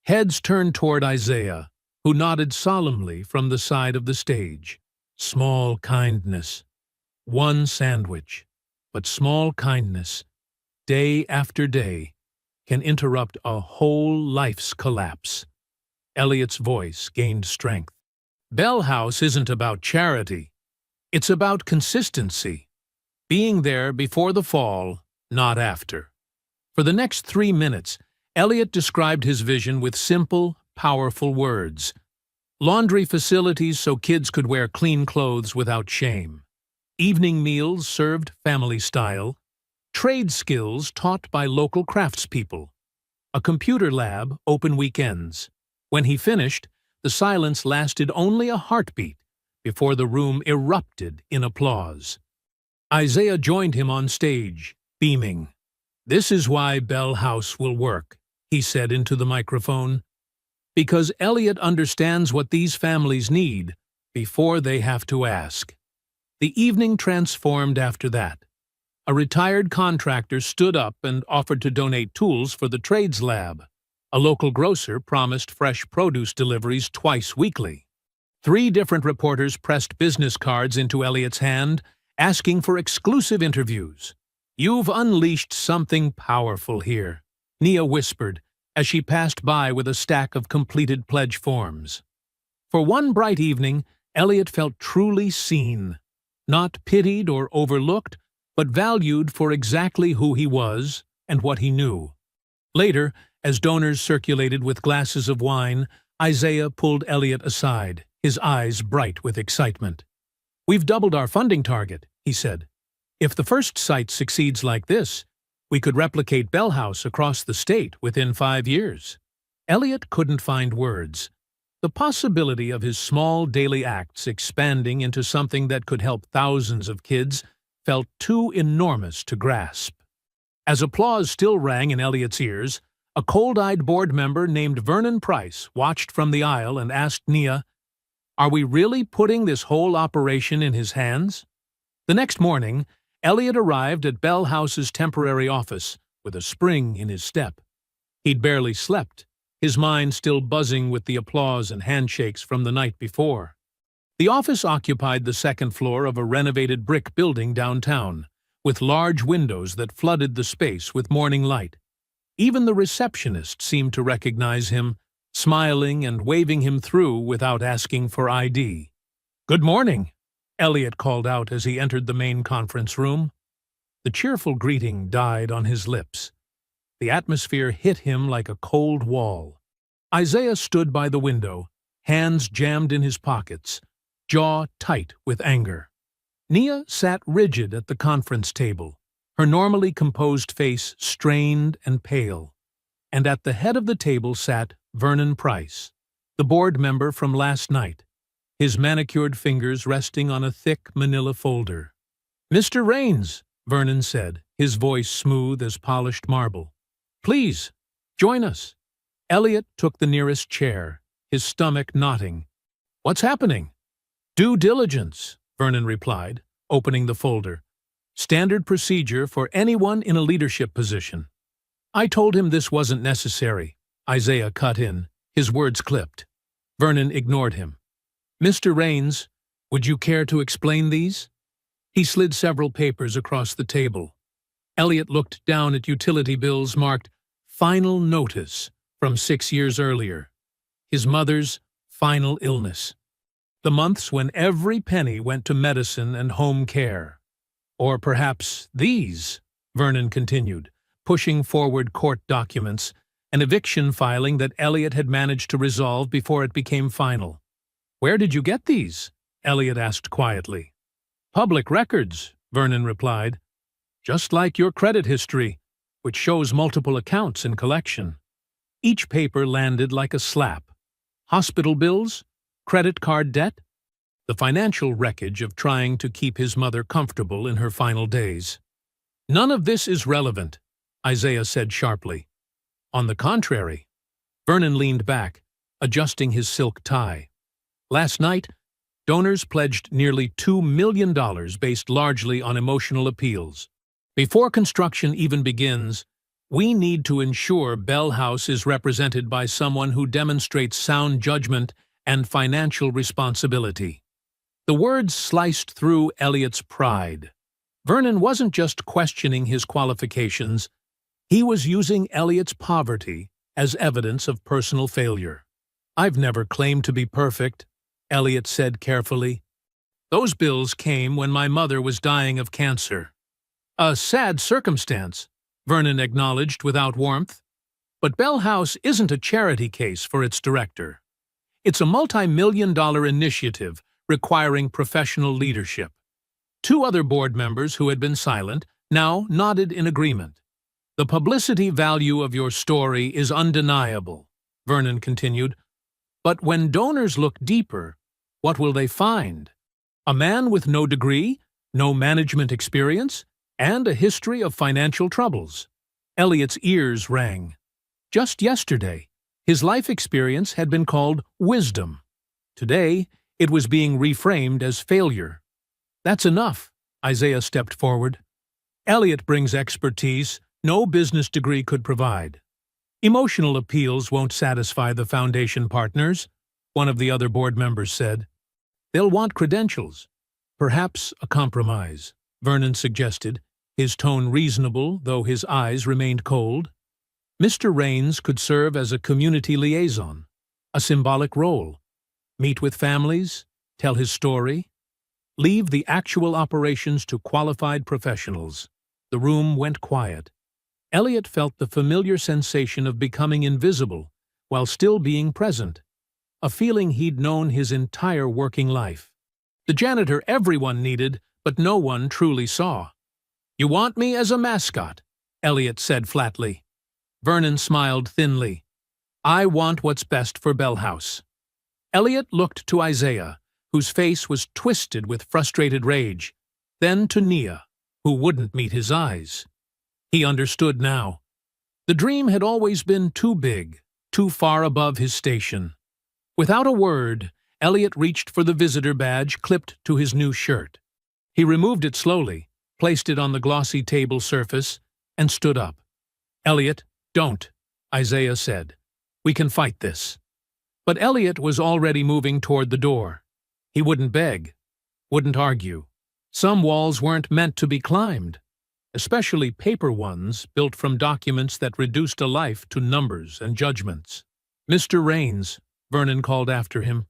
Heads turned toward Isaiah, who nodded solemnly from the side of the stage. Small kindness. One sandwich. But small kindness, day after day, can interrupt a whole life's collapse. Elliot's voice gained strength. Bell House isn't about charity. It's about consistency. Being there before the fall, not after. For the next 3 minutes, Elliot described his vision with simple, powerful words. Laundry facilities so kids could wear clean clothes without shame. Evening meals served family style. Trade skills taught by local craftspeople. A computer lab open weekends. When he finished, The silence lasted only a heartbeat before the room erupted in applause. Isaiah joined him on stage, beaming. "This is why Bell House will work," he said into the microphone. "Because Elliot understands what these families need before they have to ask." The evening transformed after that. A retired contractor stood up and offered to donate tools for the trades lab. A local grocer promised fresh produce deliveries twice weekly. 3 different reporters pressed business cards into Elliot's hand, asking for exclusive interviews. "You've unleashed something powerful here," Nia whispered as she passed by with a stack of completed pledge forms. For one bright evening, Elliot felt truly seen. Not pitied or overlooked, but valued for exactly who he was and what he knew. Later, as donors circulated with glasses of wine, Isaiah pulled Elliot aside, his eyes bright with excitement. "We've doubled our funding target," he said. "If the first site succeeds like this, we could replicate Bell House across the state within 5 years." Elliot couldn't find words. The possibility of his small daily acts expanding into something that could help thousands of kids felt too enormous to grasp. As applause still rang in Elliot's ears, a cold-eyed board member named Vernon Price watched from the aisle and asked Nia, "Are we really putting this whole operation in his hands?" The next morning, Elliot arrived at Bell House's temporary office with a spring in his step. He'd barely slept, his mind still buzzing with the applause and handshakes from the night before. The office occupied the second floor of a renovated brick building downtown, with large windows that flooded the space with morning light. Even the receptionist seemed to recognize him, smiling and waving him through without asking for ID. "Good morning," Elliot called out as he entered the main conference room. The cheerful greeting died on his lips. The atmosphere hit him like a cold wall. Isaiah stood by the window, hands jammed in his pockets, jaw tight with anger. Nia sat rigid at the conference table, her normally composed face strained and pale. And at the head of the table sat Vernon Price, the board member from last night, his manicured fingers resting on a thick manila folder. "Mr. Raines," Vernon said, his voice smooth as polished marble. "Please, join us." Elliot took the nearest chair, his stomach knotting. "What's happening?" "Due diligence," Vernon replied, opening the folder. "Standard procedure for anyone in a leadership position." "I told him this wasn't necessary," Isaiah cut in, his words clipped. Vernon ignored him. "Mr. Raines, would you care to explain these?" He slid several papers across the table. Elliot looked down at utility bills marked "Final Notice" from 6 years earlier. His mother's final illness. The months when every penny went to medicine and home care. "Or perhaps these," Vernon continued, pushing forward court documents, an eviction filing that Elliot had managed to resolve before it became final. "Where did you get these?" Elliot asked quietly. "Public records," Vernon replied. "Just like your credit history, which shows multiple accounts in collection." Each paper landed like a slap. Hospital bills, credit card debt, the financial wreckage of trying to keep his mother comfortable in her final days. "None of this is relevant," Isaiah said sharply. "On the contrary." Vernon leaned back, adjusting his silk tie. "Last night, donors pledged nearly $2 million based largely on emotional appeals. Before construction even begins, we need to ensure Bell House is represented by someone who demonstrates sound judgment and financial responsibility." The words sliced through Elliot's pride. Vernon wasn't just questioning his qualifications, he was using Elliot's poverty as evidence of personal failure. "I've never claimed to be perfect," Elliot said carefully. "Those bills came when my mother was dying of cancer." "A sad circumstance," Vernon acknowledged without warmth. "But Bell House isn't a charity case for its director. It's a multi-million-dollar initiative requiring professional leadership." 2 other board members who had been silent now nodded in agreement. "The publicity value of your story is undeniable," Vernon continued, But when donors look deeper, what will they find? A man with no degree, no management experience, and a history of financial troubles. Elliot's ears rang. Just yesterday, his life experience had been called wisdom. Today, it was being reframed as failure. That's enough, Isaiah stepped forward. Elliot brings expertise no business degree could provide. Emotional appeals won't satisfy the foundation partners, one of the other board members said. They'll want credentials. Perhaps a compromise, Vernon suggested, his tone reasonable, though his eyes remained cold. Mr. Raines could serve as a community liaison, a symbolic role. Meet with families, tell his story, leave the actual operations to qualified professionals. The room went quiet. Elliot felt the familiar sensation of becoming invisible while still being present, a feeling he'd known his entire working life. The janitor everyone needed, but no one truly saw. "You want me as a mascot," Elliot said flatly. Vernon smiled thinly. "I want what's best for Bell House." Elliot looked to Isaiah, whose face was twisted with frustrated rage, then to Nia, who wouldn't meet his eyes. He understood now. The dream had always been too big, too far above his station. Without a word, Elliot reached for the visitor badge clipped to his new shirt. He removed it slowly, placed it on the glossy table surface, and stood up. "Elliot, don't," Isaiah said. "We can fight this." But Elliot was already moving toward the door. He wouldn't beg, wouldn't argue. Some walls weren't meant to be climbed, especially paper ones built from documents that reduced a life to numbers and judgments. "Mr. Raines," Vernon called after him,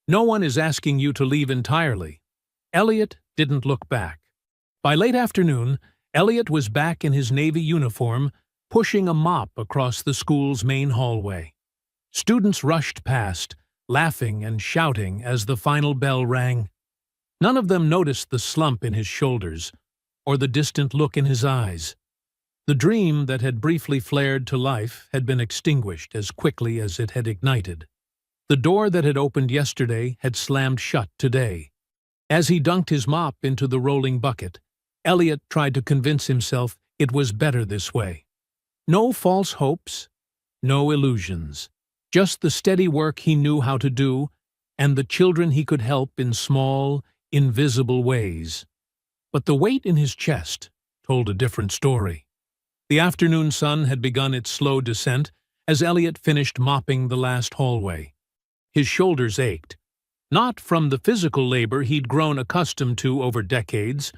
"no one is asking you to leave entirely." Elliot didn't look back. By late afternoon, Elliot was back in his Navy uniform, pushing a mop across the school's main hallway. Students rushed past, laughing and shouting as the final bell rang. None of them noticed the slump in his shoulders or the distant look in his eyes. The dream that had briefly flared to life had been extinguished as quickly as it had ignited. The door that had opened yesterday had slammed shut today. As he dunked his mop into the rolling bucket, Elliot tried to convince himself it was better this way. No false hopes, no illusions, just the steady work he knew how to do and the children he could help in small, invisible ways. But the weight in his chest told a different story. The afternoon sun had begun its slow descent as Elliot finished mopping the last hallway. His shoulders ached, not from the physical labor he'd grown accustomed to over decades,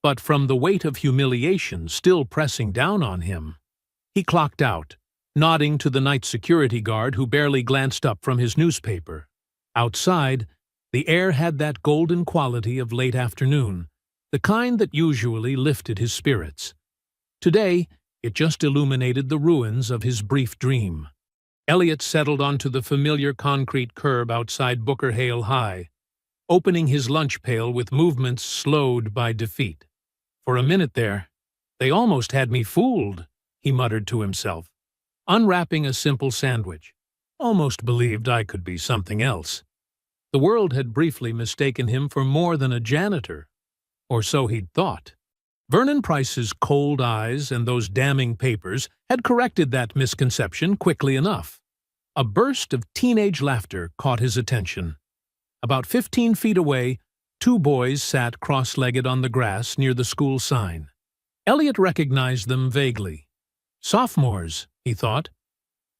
but from the weight of humiliation still pressing down on him. He clocked out, nodding to the night security guard who barely glanced up from his newspaper. Outside, the air had that golden quality of late afternoon, the kind that usually lifted his spirits. Today, it just illuminated the ruins of his brief dream. Elliot settled onto the familiar concrete curb outside Booker Hale High, opening his lunch pail with movements slowed by defeat. "For a minute there, they almost had me fooled," he muttered to himself, unwrapping a simple sandwich. "Almost believed I could be something else." The world had briefly mistaken him for more than a janitor, or so he'd thought. Vernon Price's cold eyes and those damning papers had corrected that misconception quickly enough. A burst of teenage laughter caught his attention. About 15 feet away, two boys sat cross-legged on the grass near the school sign. Elliot recognized them vaguely. Sophomores, he thought.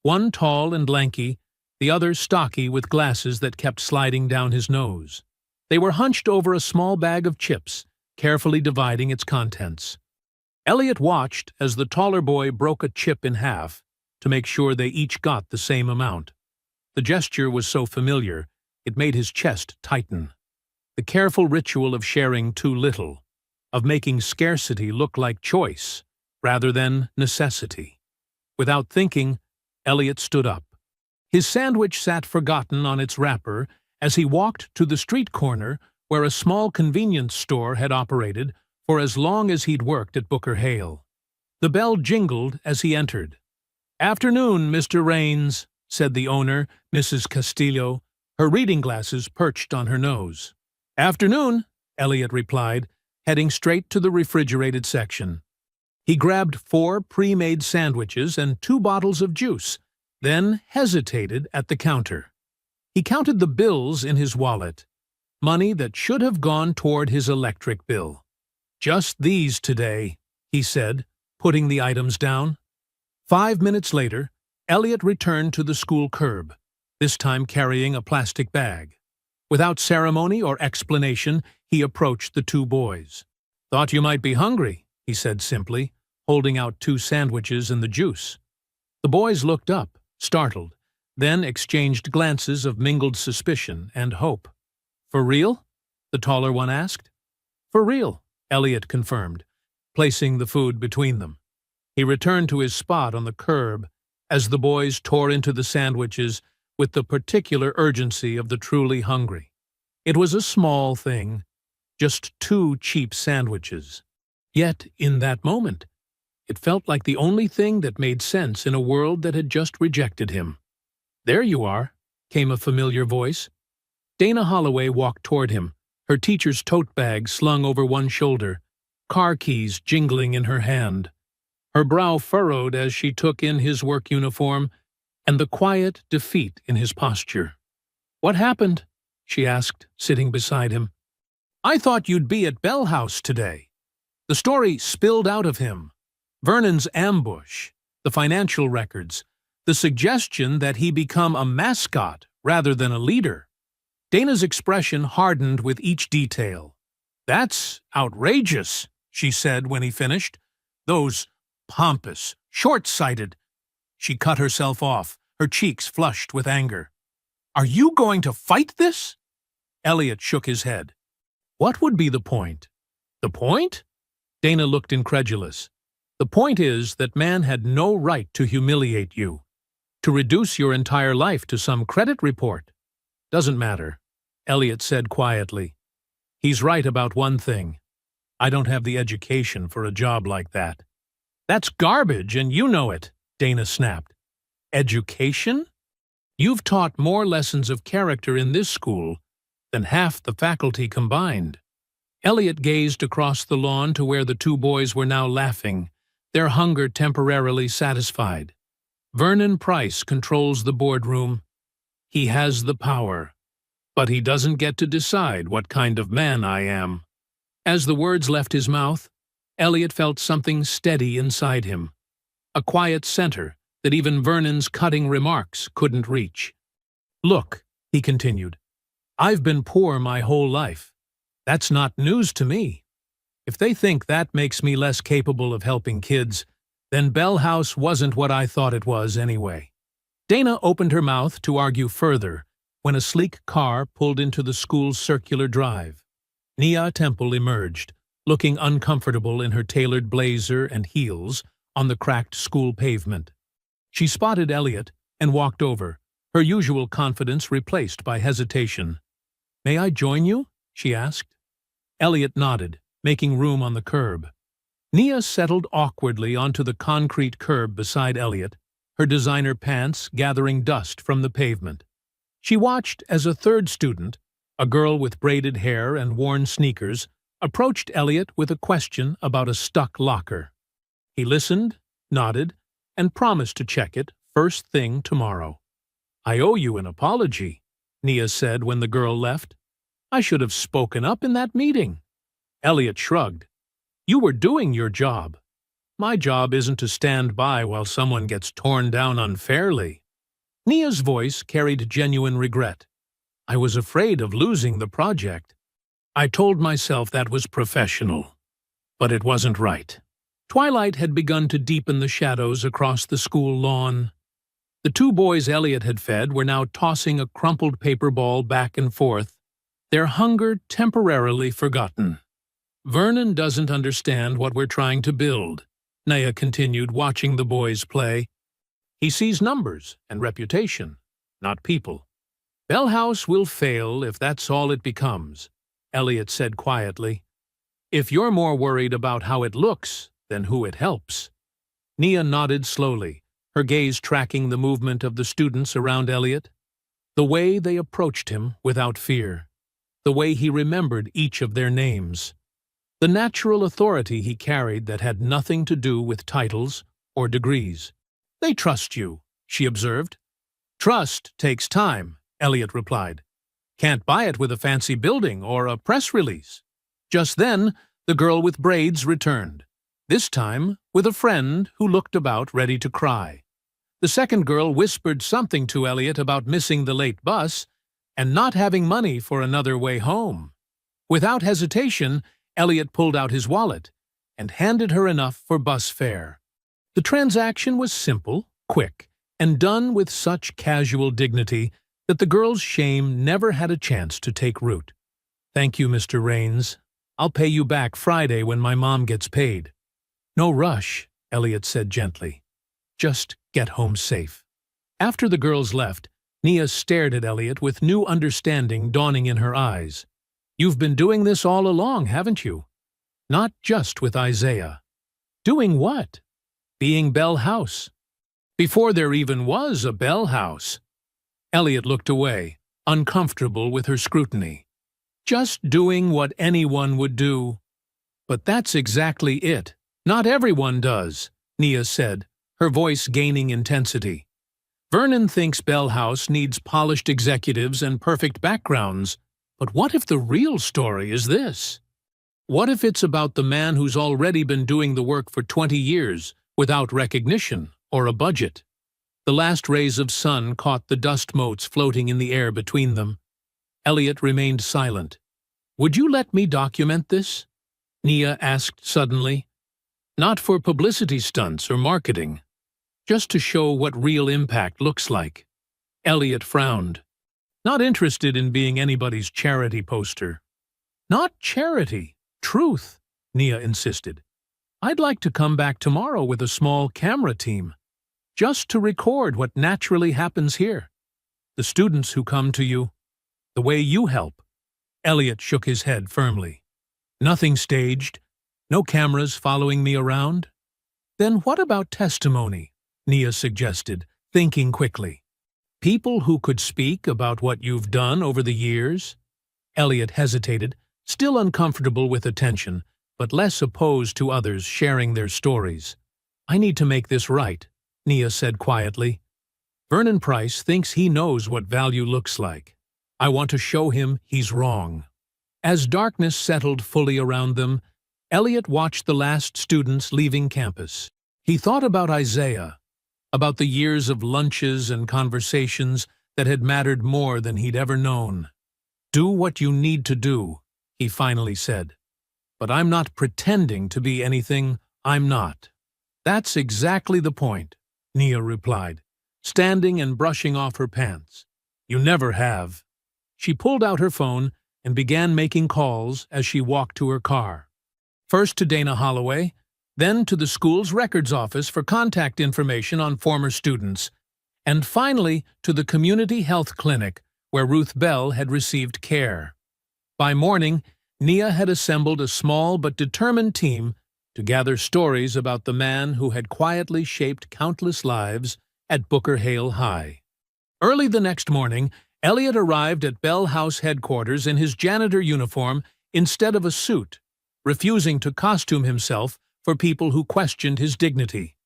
One tall and lanky, the other stocky with glasses that kept sliding down his nose. They were hunched over a small bag of chips, carefully dividing its contents. Elliot watched as the taller boy broke a chip in half to make sure they each got the same amount. The gesture was so familiar, it made his chest tighten. The careful ritual of sharing too little, of making scarcity look like choice rather than necessity. Without thinking, Elliot stood up. His sandwich sat forgotten on its wrapper as he walked to the street corner where a small convenience store had operated for as long as he'd worked at Booker Hale. The bell jingled as he entered. "Afternoon, Mr. Raines," said the owner, Mrs. Castillo, her reading glasses perched on her nose. Afternoon, Elliot replied, heading straight to the refrigerated section. He grabbed 4 pre-made sandwiches and 2 bottles of juice, then hesitated at the counter. He counted the bills in his wallet, money that should have gone toward his electric bill. Just these today, he said, putting the items down. 5 minutes later, Elliot returned to the school curb, this time carrying a plastic bag. Without ceremony or explanation, he approached the 2 boys. "Thought you might be hungry," he said simply, holding out 2 sandwiches and the juice. The boys looked up, startled, then exchanged glances of mingled suspicion and hope. "For real?" the taller one asked. "For real," Elliot confirmed, placing the food between them. He returned to his spot on the curb as the boys tore into the sandwiches with the particular urgency of the truly hungry. It was a small thing, just 2 cheap sandwiches. Yet, in that moment, it felt like the only thing that made sense in a world that had just rejected him. "There you are," came a familiar voice. Dana Holloway walked toward him, her teacher's tote bag slung over one shoulder, car keys jingling in her hand. Her brow furrowed as she took in his work uniform and the quiet defeat in his posture. "What happened?" she asked, sitting beside him. "I thought you'd be at Bell House today." The story spilled out of him. Vernon's ambush, the financial records, the suggestion that he become a mascot rather than a leader. Dana's expression hardened with each detail. "That's outrageous," she said when he finished. "Those pompous, short-sighted—" She cut herself off, her cheeks flushed with anger. "Are you going to fight this?" Elliot shook his head. "What would be the point?" "The point?" Dana looked incredulous. "The point is that man had no right to humiliate you, to reduce your entire life to some credit report." "Doesn't matter," Elliot said quietly. "He's right about one thing. I don't have the education for a job like that." "That's garbage, and you know it," Dana snapped. "Education? You've taught more lessons of character in this school than half the faculty combined." Elliot gazed across the lawn to where the 2 boys were now laughing, their hunger temporarily satisfied. Vernon Price controls the boardroom. He has the power, but he doesn't get to decide what kind of man I am. As the words left his mouth, Elliot felt something steady inside him, a quiet center that even Vernon's cutting remarks couldn't reach. "Look," he continued, "I've been poor my whole life. That's not news to me. If they think that makes me less capable of helping kids, then Bell House wasn't what I thought it was anyway." Dana opened her mouth to argue further when a sleek car pulled into the school's circular drive. Nia Temple emerged, looking uncomfortable in her tailored blazer and heels on the cracked school pavement. She spotted Elliot and walked over, her usual confidence replaced by hesitation. "May I join you?" she asked. Elliot nodded, making room on the curb. Nia settled awkwardly onto the concrete curb beside Elliot, her designer pants gathering dust from the pavement. She watched as a 3rd student, a girl with braided hair and worn sneakers, approached Elliot with a question about a stuck locker. He listened, nodded, and promised to check it first thing tomorrow. "I owe you an apology," Nia said when the girl left. "I should have spoken up in that meeting." Elliot shrugged. "You were doing your job. My job isn't to stand by while someone gets torn down unfairly." Nia's voice carried genuine regret. "I was afraid of losing the project. I told myself that was professional, but it wasn't right." Twilight had begun to deepen the shadows across the school lawn. The 2 boys Elliot had fed were now tossing a crumpled paper ball back and forth, their hunger temporarily forgotten. "Vernon doesn't understand what we're trying to build," Nia continued, watching the boys play. "He sees numbers and reputation, not people. Bell House will fail if that's all it becomes," Elliot said quietly. "If you're more worried about how it looks than who it helps." Nia nodded slowly, her gaze tracking the movement of the students around Elliot. The way they approached him without fear. The way he remembered each of their names. The natural authority he carried that had nothing to do with titles or degrees. "They trust you," she observed. "Trust takes time," Elliot replied. "Can't buy it with a fancy building or a press release." Just then, the girl with braids returned, this time with a friend who looked about ready to cry. The second girl whispered something to Elliot about missing the late bus and not having money for another way home. Without hesitation, Elliot pulled out his wallet and handed her enough for bus fare. The transaction was simple, quick, and done with such casual dignity that the girl's shame never had a chance to take root. "Thank you, Mr. Raines. I'll pay you back Friday when my mom gets paid." "No rush," Elliot said gently. "Just get home safe." After the girls left, Nia stared at Elliot with new understanding dawning in her eyes. "You've been doing this all along, haven't you? Not just with Isaiah." "Doing what?" "Being Bell House." "Before there even was a Bell House." Elliot looked away, uncomfortable with her scrutiny. "Just doing what anyone would do." "But that's exactly it. Not everyone does," Nia said, her voice gaining intensity. "Vernon thinks Bell House needs polished executives and perfect backgrounds, but what if the real story is this? What if it's about the man who's already been doing the work for 20 years without recognition or a budget?" The last rays of sun caught the dust motes floating in the air between them. Elliot remained silent. "Would you let me document this?" Nia asked suddenly. "Not for publicity stunts or marketing. Just to show what real impact looks like." Elliot frowned. "Not interested in being anybody's charity poster." "Not charity, truth," Nia insisted. "I'd like to come back tomorrow with a small camera team, just to record what naturally happens here. The students who come to you, the way you help." Elliot shook his head firmly. "Nothing staged, no cameras following me around." "Then what about testimony?" Nia suggested, thinking quickly. "People who could speak about what you've done over the years?" Elliot hesitated, still uncomfortable with attention, but less opposed to others sharing their stories. "I need to make this right," Nia said quietly. "Vernon Price thinks he knows what value looks like. I want to show him he's wrong." As darkness settled fully around them, Elliot watched the last students leaving campus. He thought about Isaiah, about the years of lunches and conversations that had mattered more than he'd ever known. "Do what you need to do," he finally said. "But I'm not pretending to be anything I'm not." "That's exactly the point," Nia replied, standing and brushing off her pants. "You never have." She pulled out her phone and began making calls as she walked to her car. First to Dana Holloway, then to the school's records office for contact information on former students, and finally to the community health clinic where Ruth Bell had received care. By morning, Nia had assembled a small but determined team to gather stories about the man who had quietly shaped countless lives at Booker Hale High. Early the next morning, Elliot arrived at Bell House headquarters in his janitor uniform instead of a suit, refusing to costume himself for people who questioned his dignity.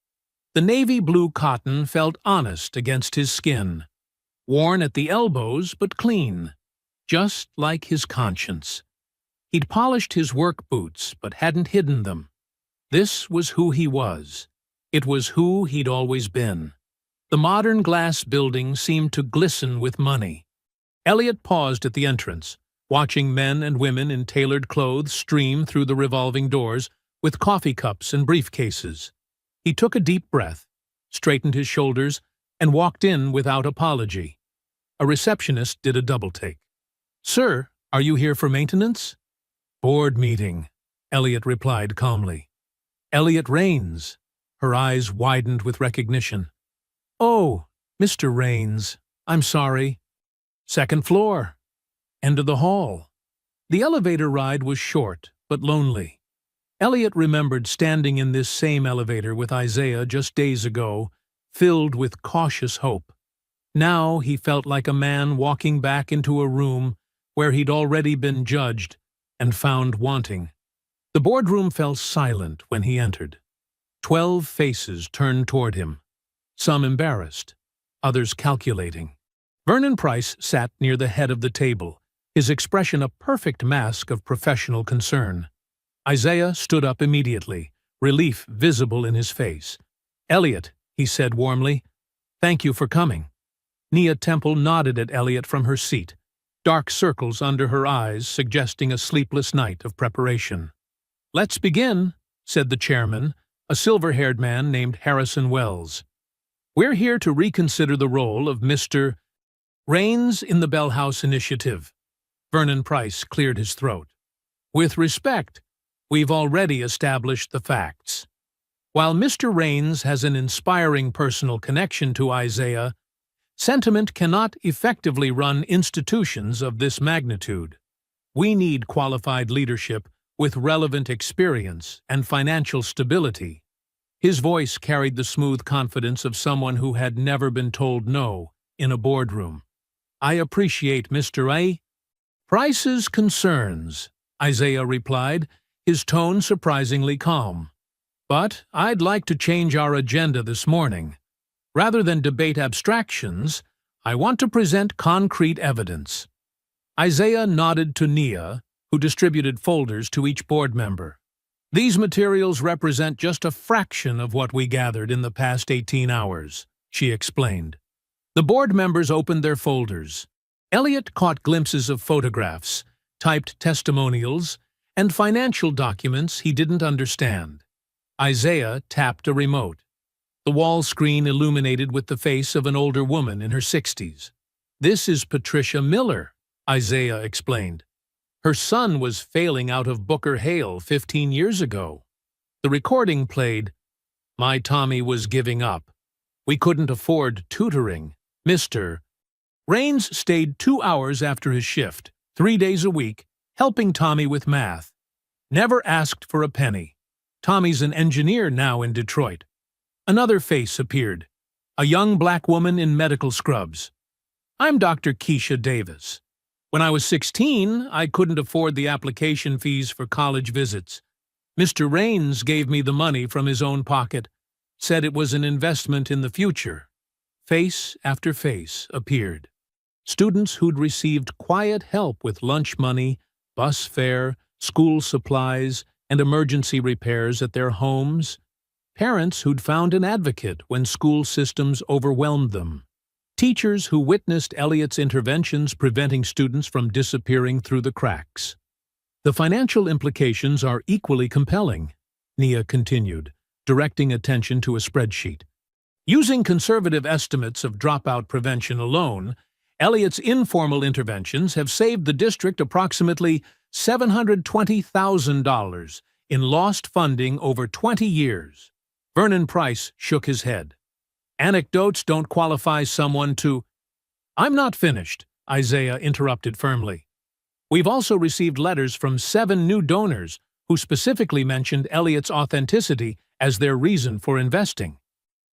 The navy blue cotton felt honest against his skin, worn at the elbows but clean, just like his conscience. He'd polished his work boots but hadn't hidden them. This was who he was. It was who he'd always been. The modern glass building seemed to glisten with money. Elliot paused at the entrance, watching men and women in tailored clothes stream through the revolving doors with coffee cups and briefcases. He took a deep breath, straightened his shoulders, and walked in without apology. A receptionist did a double-take. "Sir, are you here for maintenance?" "Board meeting," Elliot replied calmly. "Elliot Raines." Her eyes widened with recognition. "Oh, Mr. Raines, I'm sorry. Second floor. End of the hall." The elevator ride was short, but lonely. Elliot remembered standing in this same elevator with Isaiah just days ago, filled with cautious hope. Now he felt like a man walking back into a room where he'd already been judged and found wanting. The boardroom fell silent when he entered. 12 faces turned toward him, some embarrassed, others calculating. Vernon Price sat near the head of the table, his expression a perfect mask of professional concern. Isaiah stood up immediately, relief visible in his face. "Elliot," he said warmly, "thank you for coming." Nia Temple nodded at Elliot from her seat, dark circles under her eyes suggesting a sleepless night of preparation. "Let's begin," said the chairman, a silver-haired man named Harrison Wells. "We're here to reconsider the role of Mr. Raines in the Bell House Initiative." Vernon Price cleared his throat. "With respect, we've already established the facts. While Mr. Raines has an inspiring personal connection to Isaiah, sentiment cannot effectively run institutions of this magnitude. We need qualified leadership with relevant experience and financial stability." His voice carried the smooth confidence of someone who had never been told no in a boardroom. "I appreciate Mr. A. Price's concerns," Isaiah replied, his tone surprisingly calm. "But I'd like to change our agenda this morning. Rather than debate abstractions, I want to present concrete evidence." Isaiah nodded to Nia, who distributed folders to each board member. "These materials represent just a fraction of what we gathered in the past 18 hours, she explained. The board members opened their folders. Elliot caught glimpses of photographs, typed testimonials, and financial documents he didn't understand. Isaiah tapped a remote. The wall screen illuminated with the face of an older woman in her 60s. "This is Patricia Miller," Isaiah explained. "Her son was failing out of Booker Hale 15 years ago." The recording played, "My Tommy was giving up. We couldn't afford tutoring. Mr. Raines stayed 2 hours after his shift, 3 days a week, helping Tommy with math. Never asked for a penny. Tommy's an engineer now in Detroit." Another face appeared, a young black woman in medical scrubs. "I'm Dr. Keisha Davis. When I was 16, I couldn't afford the application fees for college visits. Mr. Raines gave me the money from his own pocket, said it was an investment in the future." Face after face appeared. Students who'd received quiet help with lunch money, bus fare, school supplies, and emergency repairs at their homes. Parents who'd found an advocate when school systems overwhelmed them. Teachers who witnessed Elliot's interventions preventing students from disappearing through the cracks. "The financial implications are equally compelling," Nia continued, directing attention to a spreadsheet. "Using conservative estimates of dropout prevention alone, Elliot's informal interventions have saved the district approximately $720,000 in lost funding over 20 years. Vernon Price shook his head. "Anecdotes don't qualify someone to—" "I'm not finished," Isaiah interrupted firmly. "We've also received letters from 7 new donors who specifically mentioned Elliot's authenticity as their reason for investing.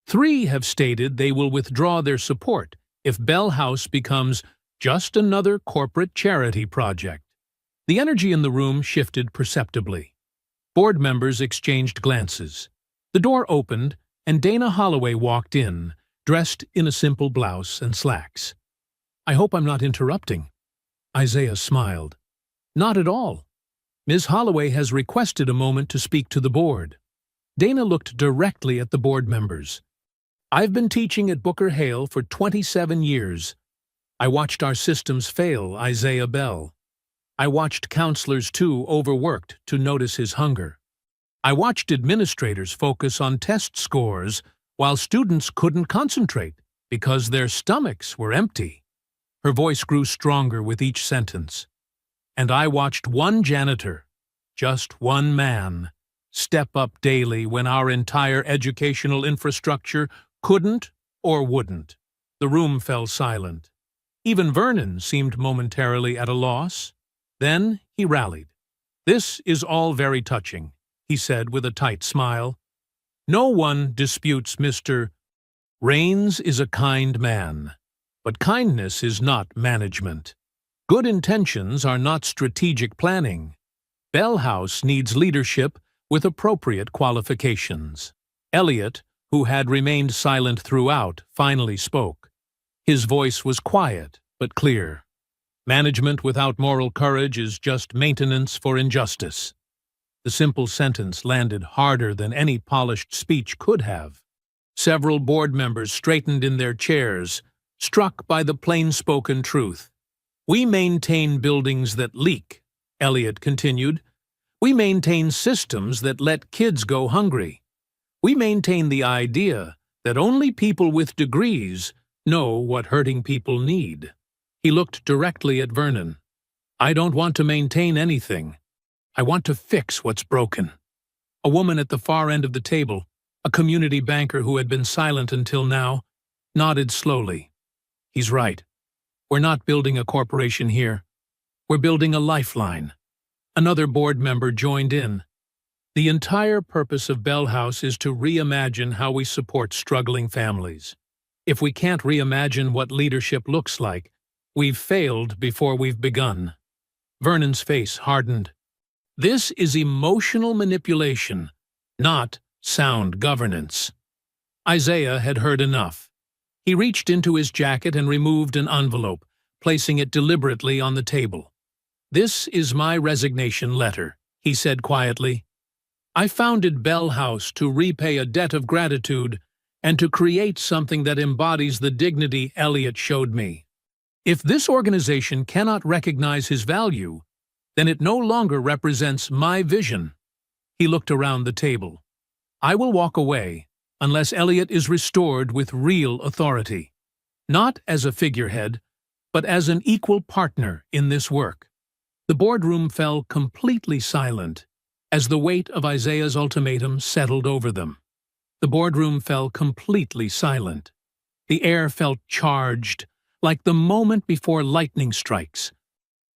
3 have stated they will withdraw their support if Bell House becomes just another corporate charity project." The energy in the room shifted perceptibly. Board members exchanged glances. The door opened, and Dana Holloway walked in, dressed in a simple blouse and slacks. "I hope I'm not interrupting." Isaiah smiled. "Not at all. Ms. Holloway has requested a moment to speak to the board." Dana looked directly at the board members. "I've been teaching at Booker Hale for 27 years. I watched our systems fail Isaiah Bell. I watched counselors too overworked to notice his hunger. I watched administrators focus on test scores while students couldn't concentrate because their stomachs were empty." Her voice grew stronger with each sentence. "And I watched one janitor, just one man, step up daily when our entire educational infrastructure couldn't or wouldn't." The room fell silent. Even Vernon seemed momentarily at a loss. Then he rallied. "This is all very touching," he said with a tight smile. "No one disputes Mr. Raines is a kind man, but kindness is not management. Good intentions are not strategic planning. Bell House needs leadership with appropriate qualifications. Elliot, who had remained silent throughout, finally spoke. His voice was quiet but clear. Management without moral courage is just maintenance for injustice. The simple sentence landed harder than any polished speech could have. Several board members straightened in their chairs, struck by the plain-spoken truth. "We maintain buildings that leak," Elliot continued. "We maintain systems that let kids go hungry. We maintain the idea that only people with degrees know what hurting people need." He looked directly at Vernon. "I don't want to maintain anything. I want to fix what's broken." A woman at the far end of the table, a community banker who had been silent until now, nodded slowly. "He's right. We're not building a corporation here. We're building a lifeline." Another board member joined in. "The entire purpose of Bell House is to reimagine how we support struggling families. If we can't reimagine what leadership looks like, we've failed before we've begun." Vernon's face hardened. "This is emotional manipulation, not sound governance." Isaiah had heard enough. He reached into his jacket and removed an envelope, placing it deliberately on the table. "This is my resignation letter," he said quietly. "I founded Bell House to repay a debt of gratitude and to create something that embodies the dignity Elliot showed me. If this organization cannot recognize his value, then it no longer represents my vision." He looked around the table. "I will walk away unless Elliot is restored with real authority, not as a figurehead, but as an equal partner in this work." The boardroom fell completely silent as the weight of Isaiah's ultimatum settled over them. The boardroom fell completely silent. The air felt charged, like the moment before lightning strikes.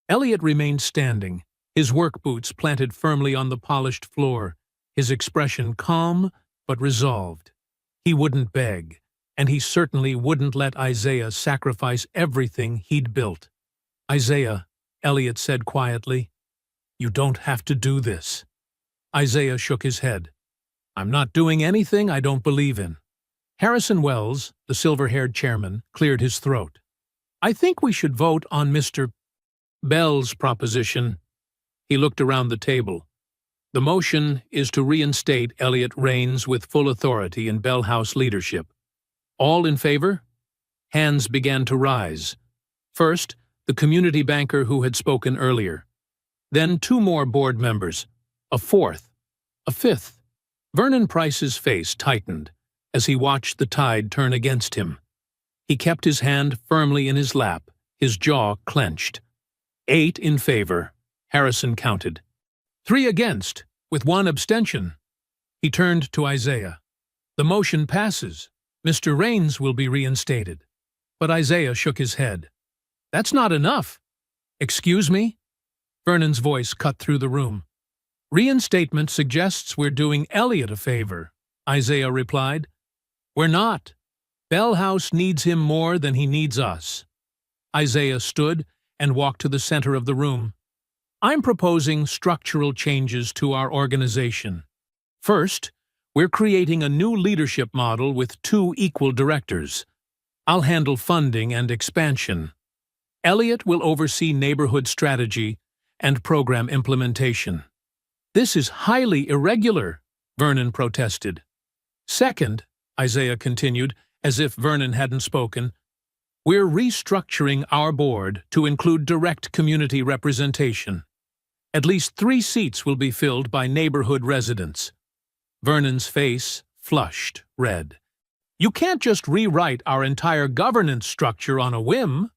Elliot remained standing, his work boots planted firmly on the polished floor, his expression calm but resolved. He wouldn't beg, and he certainly wouldn't let Isaiah sacrifice everything he'd built. "Isaiah," Elliot said quietly, "you don't have to do this." Isaiah shook his head. "I'm not doing anything I don't believe in." Harrison Wells, the silver-haired chairman, cleared his throat. "I think we should vote on Mr. Bell's proposition." He looked around the table. "The motion is to reinstate Elliot Raines with full authority in Bell House leadership. All in favor?" Hands began to rise. First, the community banker who had spoken earlier. Then 2 more board members, a 4th, a 5th. Vernon Price's face tightened as he watched the tide turn against him. He kept his hand firmly in his lap, his jaw clenched. 8 in favor, Harrison counted. 3 against, with 1 abstention. He turned to Isaiah. "The motion passes. Mr. Raines will be reinstated." But Isaiah shook his head. "That's not enough." "Excuse me?" Vernon's voice cut through the room. "Reinstatement suggests we're doing Elliot a favor," Isaiah replied. "We're not. Bell House needs him more than he needs us." Isaiah stood and walked to the center of the room. "I'm proposing structural changes to our organization. First, we're creating a new leadership model with 2 equal directors. I'll handle funding and expansion. Elliot will oversee neighborhood strategy and program implementation." "This is highly irregular," Vernon protested. "Second," Isaiah continued, as if Vernon hadn't spoken, "we're restructuring our board to include direct community representation. At least 3 seats will be filled by neighborhood residents." Vernon's face flushed red. "You can't just rewrite our entire governance structure on a whim."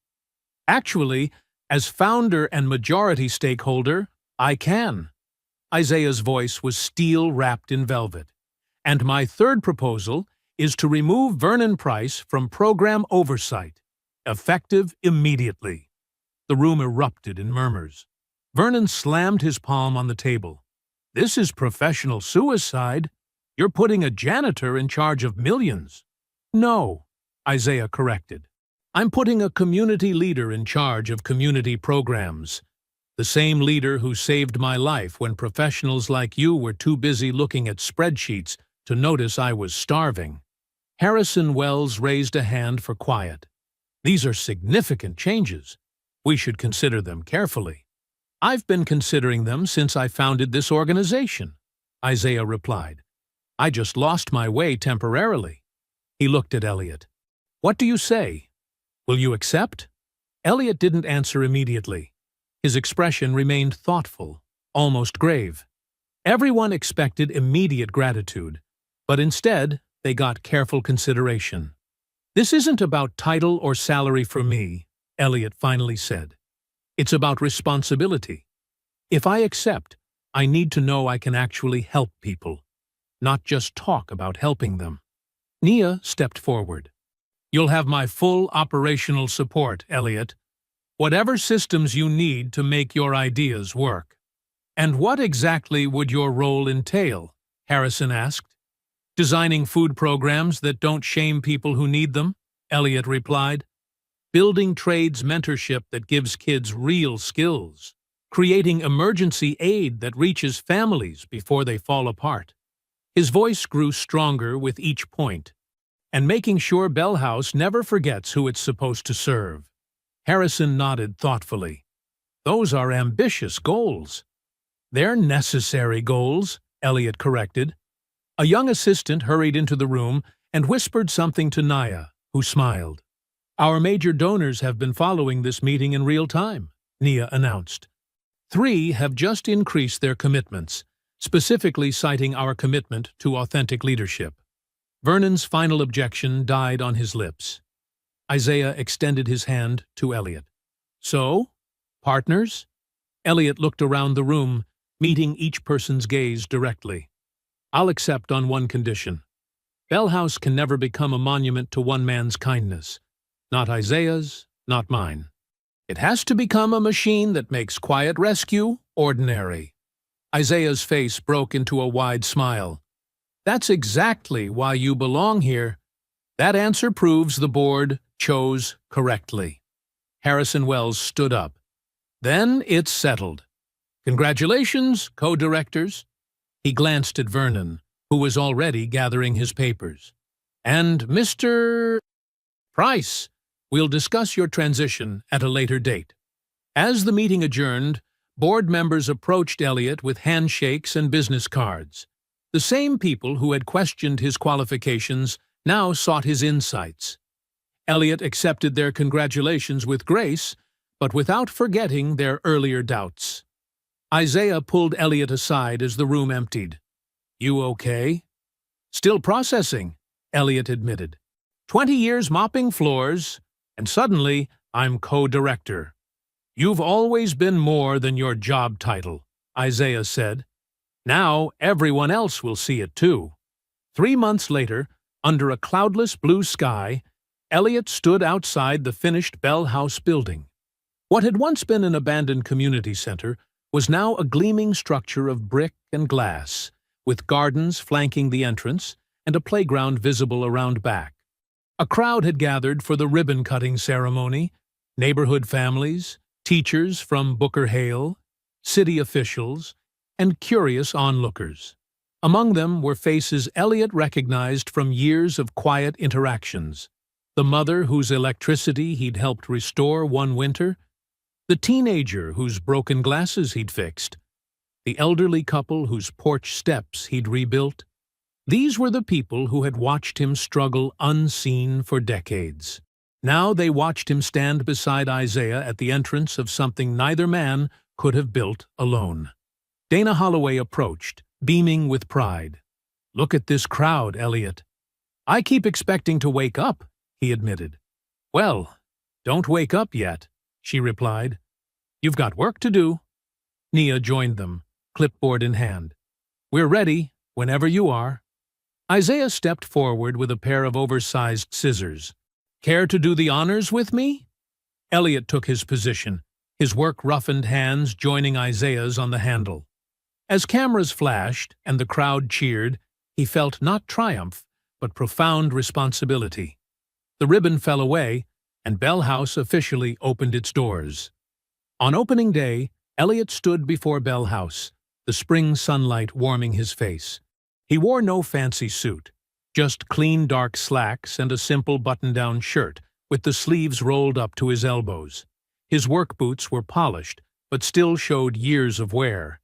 "Actually, as founder and majority stakeholder, I can." Isaiah's voice was steel wrapped in velvet. "And my third proposal is to remove Vernon Price from program oversight, effective immediately." The room erupted in murmurs. Vernon slammed his palm on the table. "This is professional suicide. You're putting a janitor in charge of millions." No, Isaiah corrected. I'm putting a community leader in charge of community programs. The same leader who saved my life when professionals like you were too busy looking at spreadsheets to notice I was starving. Harrison Wells raised a hand for quiet. These are significant changes. We should consider them carefully. I've been considering them since I founded this organization, Isaiah replied. I just lost my way temporarily. He looked at Elliot. What do you say? Will you accept? Elliot didn't answer immediately. His expression remained thoughtful, almost grave. Everyone expected immediate gratitude, but instead they got careful consideration. This isn't about title or salary for me, Elliot finally said. It's about responsibility. If I accept, I need to know I can actually help people, not just talk about helping them. Nia stepped forward. You'll have my full operational support, Elliot. Whatever systems you need to make your ideas work. And what exactly would your role entail? Harrison asked. Designing food programs that don't shame people who need them, Elliot replied. Building trades mentorship that gives kids real skills. Creating emergency aid that reaches families before they fall apart. His voice grew stronger with each point. And making sure Bell House never forgets who it's supposed to serve. Harrison nodded thoughtfully. Those are ambitious goals. They're necessary goals, Elliot corrected. A young assistant hurried into the room and whispered something to Nia, who smiled. Our major donors have been following this meeting in real time, Nia announced. 3 have just increased their commitments, specifically citing our commitment to authentic leadership. Vernon's final objection died on his lips. Isaiah extended his hand to Elliot. So, partners? Elliot looked around the room, meeting each person's gaze directly. I'll accept on one condition. Bell House can never become a monument to one man's kindness. Not Isaiah's, not mine. It has to become a machine that makes quiet rescue ordinary. Isaiah's face broke into a wide smile. That's exactly why you belong here. That answer proves the board chose correctly. Harrison Wells stood up. Then it's settled. Congratulations, co-directors. He glanced at Vernon, who was already gathering his papers. And Mr. Price, we'll discuss your transition at a later date. As the meeting adjourned, board members approached Elliot with handshakes and business cards. The same people who had questioned his qualifications now sought his insights. Elliot accepted their congratulations with grace, but without forgetting their earlier doubts. Isaiah pulled Elliot aside as the room emptied. You okay? Still processing, Elliot admitted. 20 years mopping floors, and suddenly I'm co-director. You've always been more than your job title, Isaiah said. Now everyone else will see it too. 3 months later, under a cloudless blue sky, Elliot stood outside the finished Bell House building. What had once been an abandoned community center was now a gleaming structure of brick and glass, with gardens flanking the entrance and a playground visible around back. A crowd had gathered for the ribbon-cutting ceremony, neighborhood families, teachers from Booker Hale, city officials, and curious onlookers. Among them were faces Elliot recognized from years of quiet interactions. The mother whose electricity he'd helped restore one winter, the teenager whose broken glasses he'd fixed, the elderly couple whose porch steps he'd rebuilt. These were the people who had watched him struggle unseen for decades. Now they watched him stand beside Isaiah at the entrance of something neither man could have built alone. Dana Holloway approached, beaming with pride. Look at this crowd, Elliot. I keep expecting to wake up, he admitted. Well, don't wake up yet, she replied. You've got work to do. Nia joined them, clipboard in hand. We're ready, whenever you are. Isaiah stepped forward with a pair of oversized scissors. Care to do the honors with me? Elliot took his position, his work-roughened hands joining Isaiah's on the handle. As cameras flashed and the crowd cheered, he felt not triumph, but profound responsibility. The ribbon fell away, and Bell House officially opened its doors. On opening day, Elliot stood before Bell House, the spring sunlight warming his face. He wore no fancy suit, just clean dark slacks and a simple button-down shirt with the sleeves rolled up to his elbows. His work boots were polished, but still showed years of wear.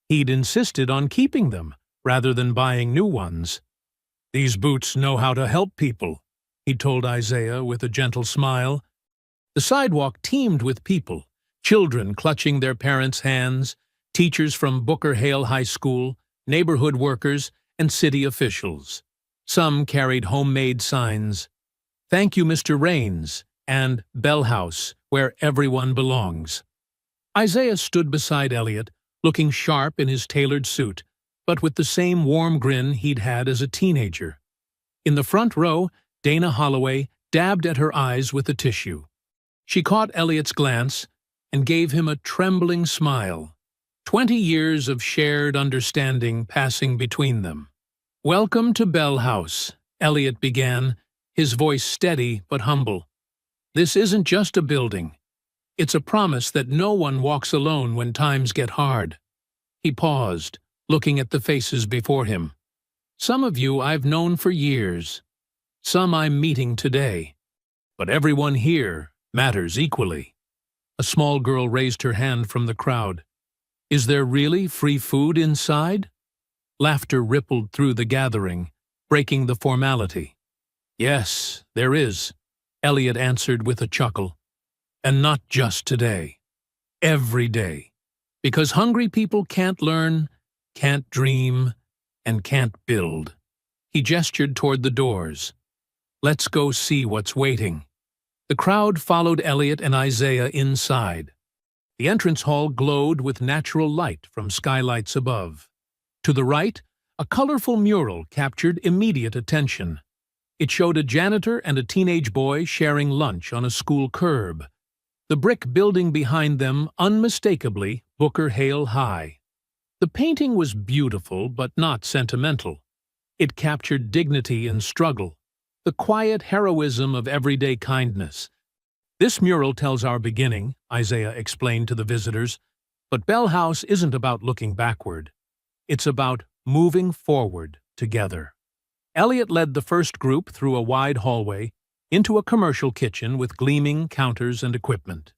He'd insisted on keeping them, rather than buying new ones. "These boots know how to help people," he told Isaiah with a gentle smile. The sidewalk teemed with people, children clutching their parents' hands, teachers from Booker Hale High School, neighborhood workers, and city officials. Some carried homemade signs, "Thank you, Mr. Raines," and "Bell House, where everyone belongs." Isaiah stood beside Elliot, looking sharp in his tailored suit, but with the same warm grin he'd had as a teenager. In the front row, Dana Holloway dabbed at her eyes with a tissue. She caught Elliot's glance and gave him a trembling smile. 20 years of shared understanding passing between them. "Welcome to Bell House," Elliot began, his voice steady but humble. "This isn't just a building. It's a promise that no one walks alone when times get hard." He paused, looking at the faces before him. "Some of you I've known for years. Some I'm meeting today. But everyone here matters equally." A small girl raised her hand from the crowd. "Is there really free food inside?" Laughter rippled through the gathering, breaking the formality. "Yes, there is," Elliot answered with a chuckle. "And not just today. Every day. Because hungry people can't learn, can't dream, and can't build." He gestured toward the doors. "Let's go see what's waiting." The crowd followed Elliot and Isaiah inside. The entrance hall glowed with natural light from skylights above. To the right, a colorful mural captured immediate attention. It showed a janitor and a teenage boy sharing lunch on a school curb. The brick building behind them, unmistakably, Booker Hale High. The painting was beautiful but not sentimental. It captured dignity and struggle, the quiet heroism of everyday kindness. "This mural tells our beginning," Isaiah explained to the visitors, "but Bell House isn't about looking backward. It's about moving forward together." Elliot led the first group through a wide hallway into a commercial kitchen with gleaming counters and equipment.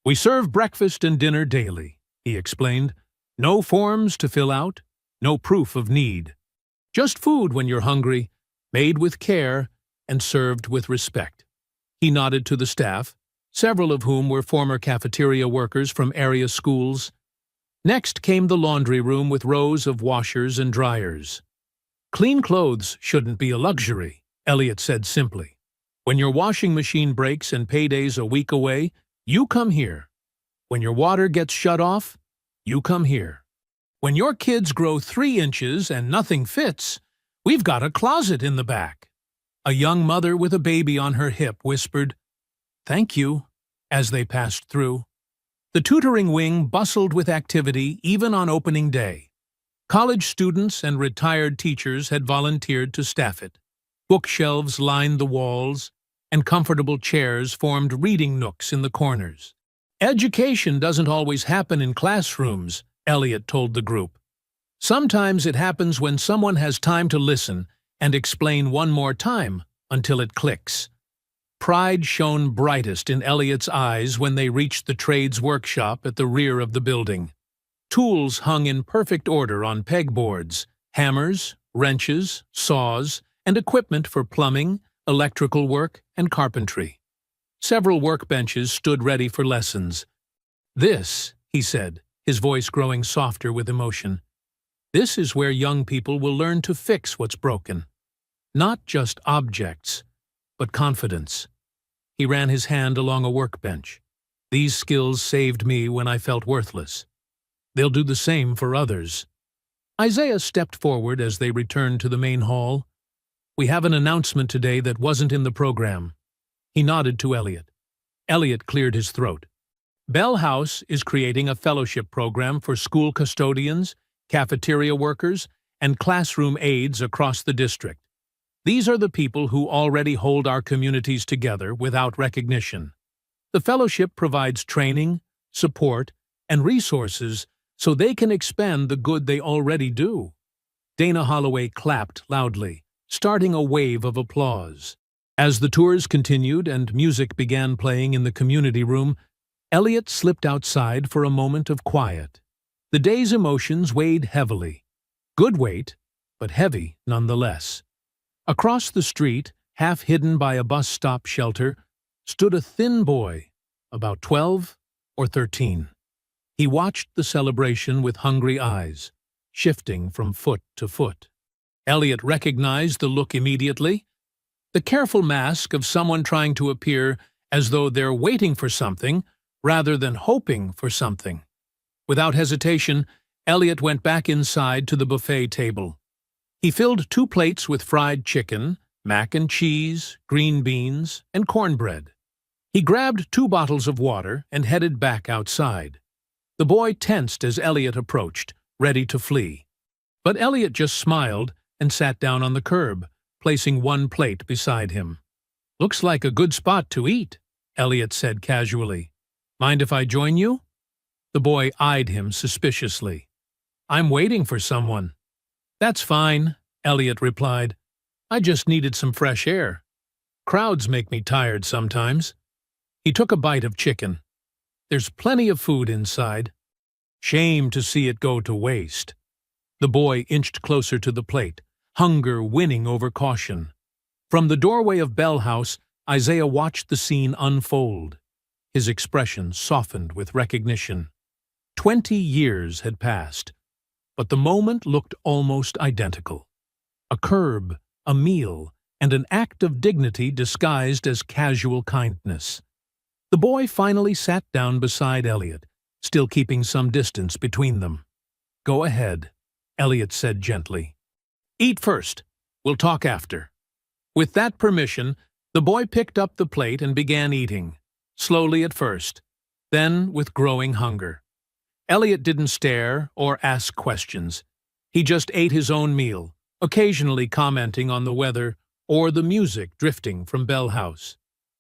"We serve breakfast and dinner daily," he explained. "No forms to fill out, no proof of need. Just food when you're hungry, made with care and served with respect." He nodded to the staff, several of whom were former cafeteria workers from area schools. Next came the laundry room with rows of washers and dryers. "Clean clothes shouldn't be a luxury," Elliot said simply. "When your washing machine breaks and payday's a week away, you come here. When your water gets shut off, you come here. When your kids grow 3 inches and nothing fits, we've got a closet in the back." A young mother with a baby on her hip whispered, "Thank you," as they passed through. The tutoring wing bustled with activity even on opening day. College students and retired teachers had volunteered to staff it. Bookshelves lined the walls, and comfortable chairs formed reading nooks in the corners. "Education doesn't always happen in classrooms," Elliot told the group. "Sometimes it happens when someone has time to listen and explain one more time until it clicks." Pride shone brightest in Elliot's eyes when they reached the trades workshop at the rear of the building. Tools hung in perfect order on pegboards, hammers, wrenches, saws, and equipment for plumbing, electrical work, and carpentry. Several workbenches stood ready for lessons. "This," he said, his voice growing softer with emotion, "this is where young people will learn to fix what's broken. Not just objects, but confidence." He ran his hand along a workbench. "These skills saved me when I felt worthless. They'll do the same for others." Isaiah stepped forward as they returned to the main hall. "We have an announcement today that wasn't in the program." He nodded to Elliot. Elliot cleared his throat. "Bell House is creating a fellowship program for school custodians, cafeteria workers, and classroom aides across the district. These are the people who already hold our communities together without recognition. The fellowship provides training, support, and resources so they can expand the good they already do. Dana Holloway clapped loudly, starting a wave of applause. As the tours continued and music began playing in the community room, Elliot slipped outside for a moment of quiet. The day's emotions weighed heavily. Good weight, but heavy nonetheless. Across the street, half hidden by a bus stop shelter, stood a thin boy, about 12 or 13. He watched the celebration with hungry eyes, shifting from foot to foot. Elliot recognized the look immediately. The careful mask of someone trying to appear as though they're waiting for something rather than hoping for something. Without hesitation, Elliot went back inside to the buffet table. He filled 2 plates with fried chicken, mac and cheese, green beans, and cornbread. He grabbed 2 bottles of water and headed back outside. The boy tensed as Elliot approached, ready to flee. But Elliot just smiled and sat down on the curb, placing 1 plate beside him. "Looks like a good spot to eat," Elliot said casually. "Mind if I join you?" The boy eyed him suspiciously. "I'm waiting for someone." "That's fine," Elliot replied. "I just needed some fresh air. Crowds make me tired sometimes." He took a bite of chicken. "There's plenty of food inside. Shame to see it go to waste." The boy inched closer to the plate, hunger winning over caution. From the doorway of Bell House, Isaiah watched the scene unfold. His expression softened with recognition. 20 years had passed, but the moment looked almost identical. A curb, a meal, and an act of dignity disguised as casual kindness. The boy finally sat down beside Elliot, still keeping some distance between them. "Go ahead," Elliot said gently. "Eat first. We'll talk after." With that permission, the boy picked up the plate and began eating, slowly at first, then with growing hunger. Elliot didn't stare or ask questions. He just ate his own meal, occasionally commenting on the weather or the music drifting from Bell House.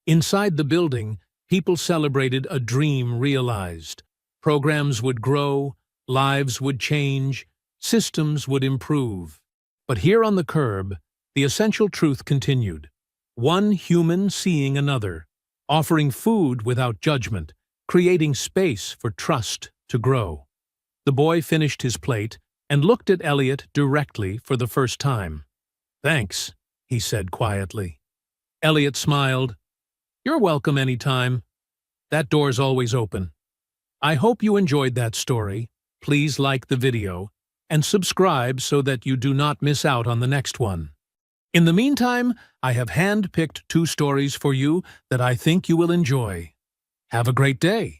Inside the building, people celebrated a dream realized. Programs would grow, lives would change, systems would improve. But here on the curb, the essential truth continued. One human seeing another, offering food without judgment, creating space for trust to grow. The boy finished his plate and looked at Elliot directly for the first time. "Thanks," he said quietly. Elliot smiled. "You're welcome anytime. That door's always open." I hope you enjoyed that story. Please like the video and subscribe so that you do not miss out on the next one. In the meantime, I have hand-picked 2 stories for you that I think you will enjoy. Have a great day.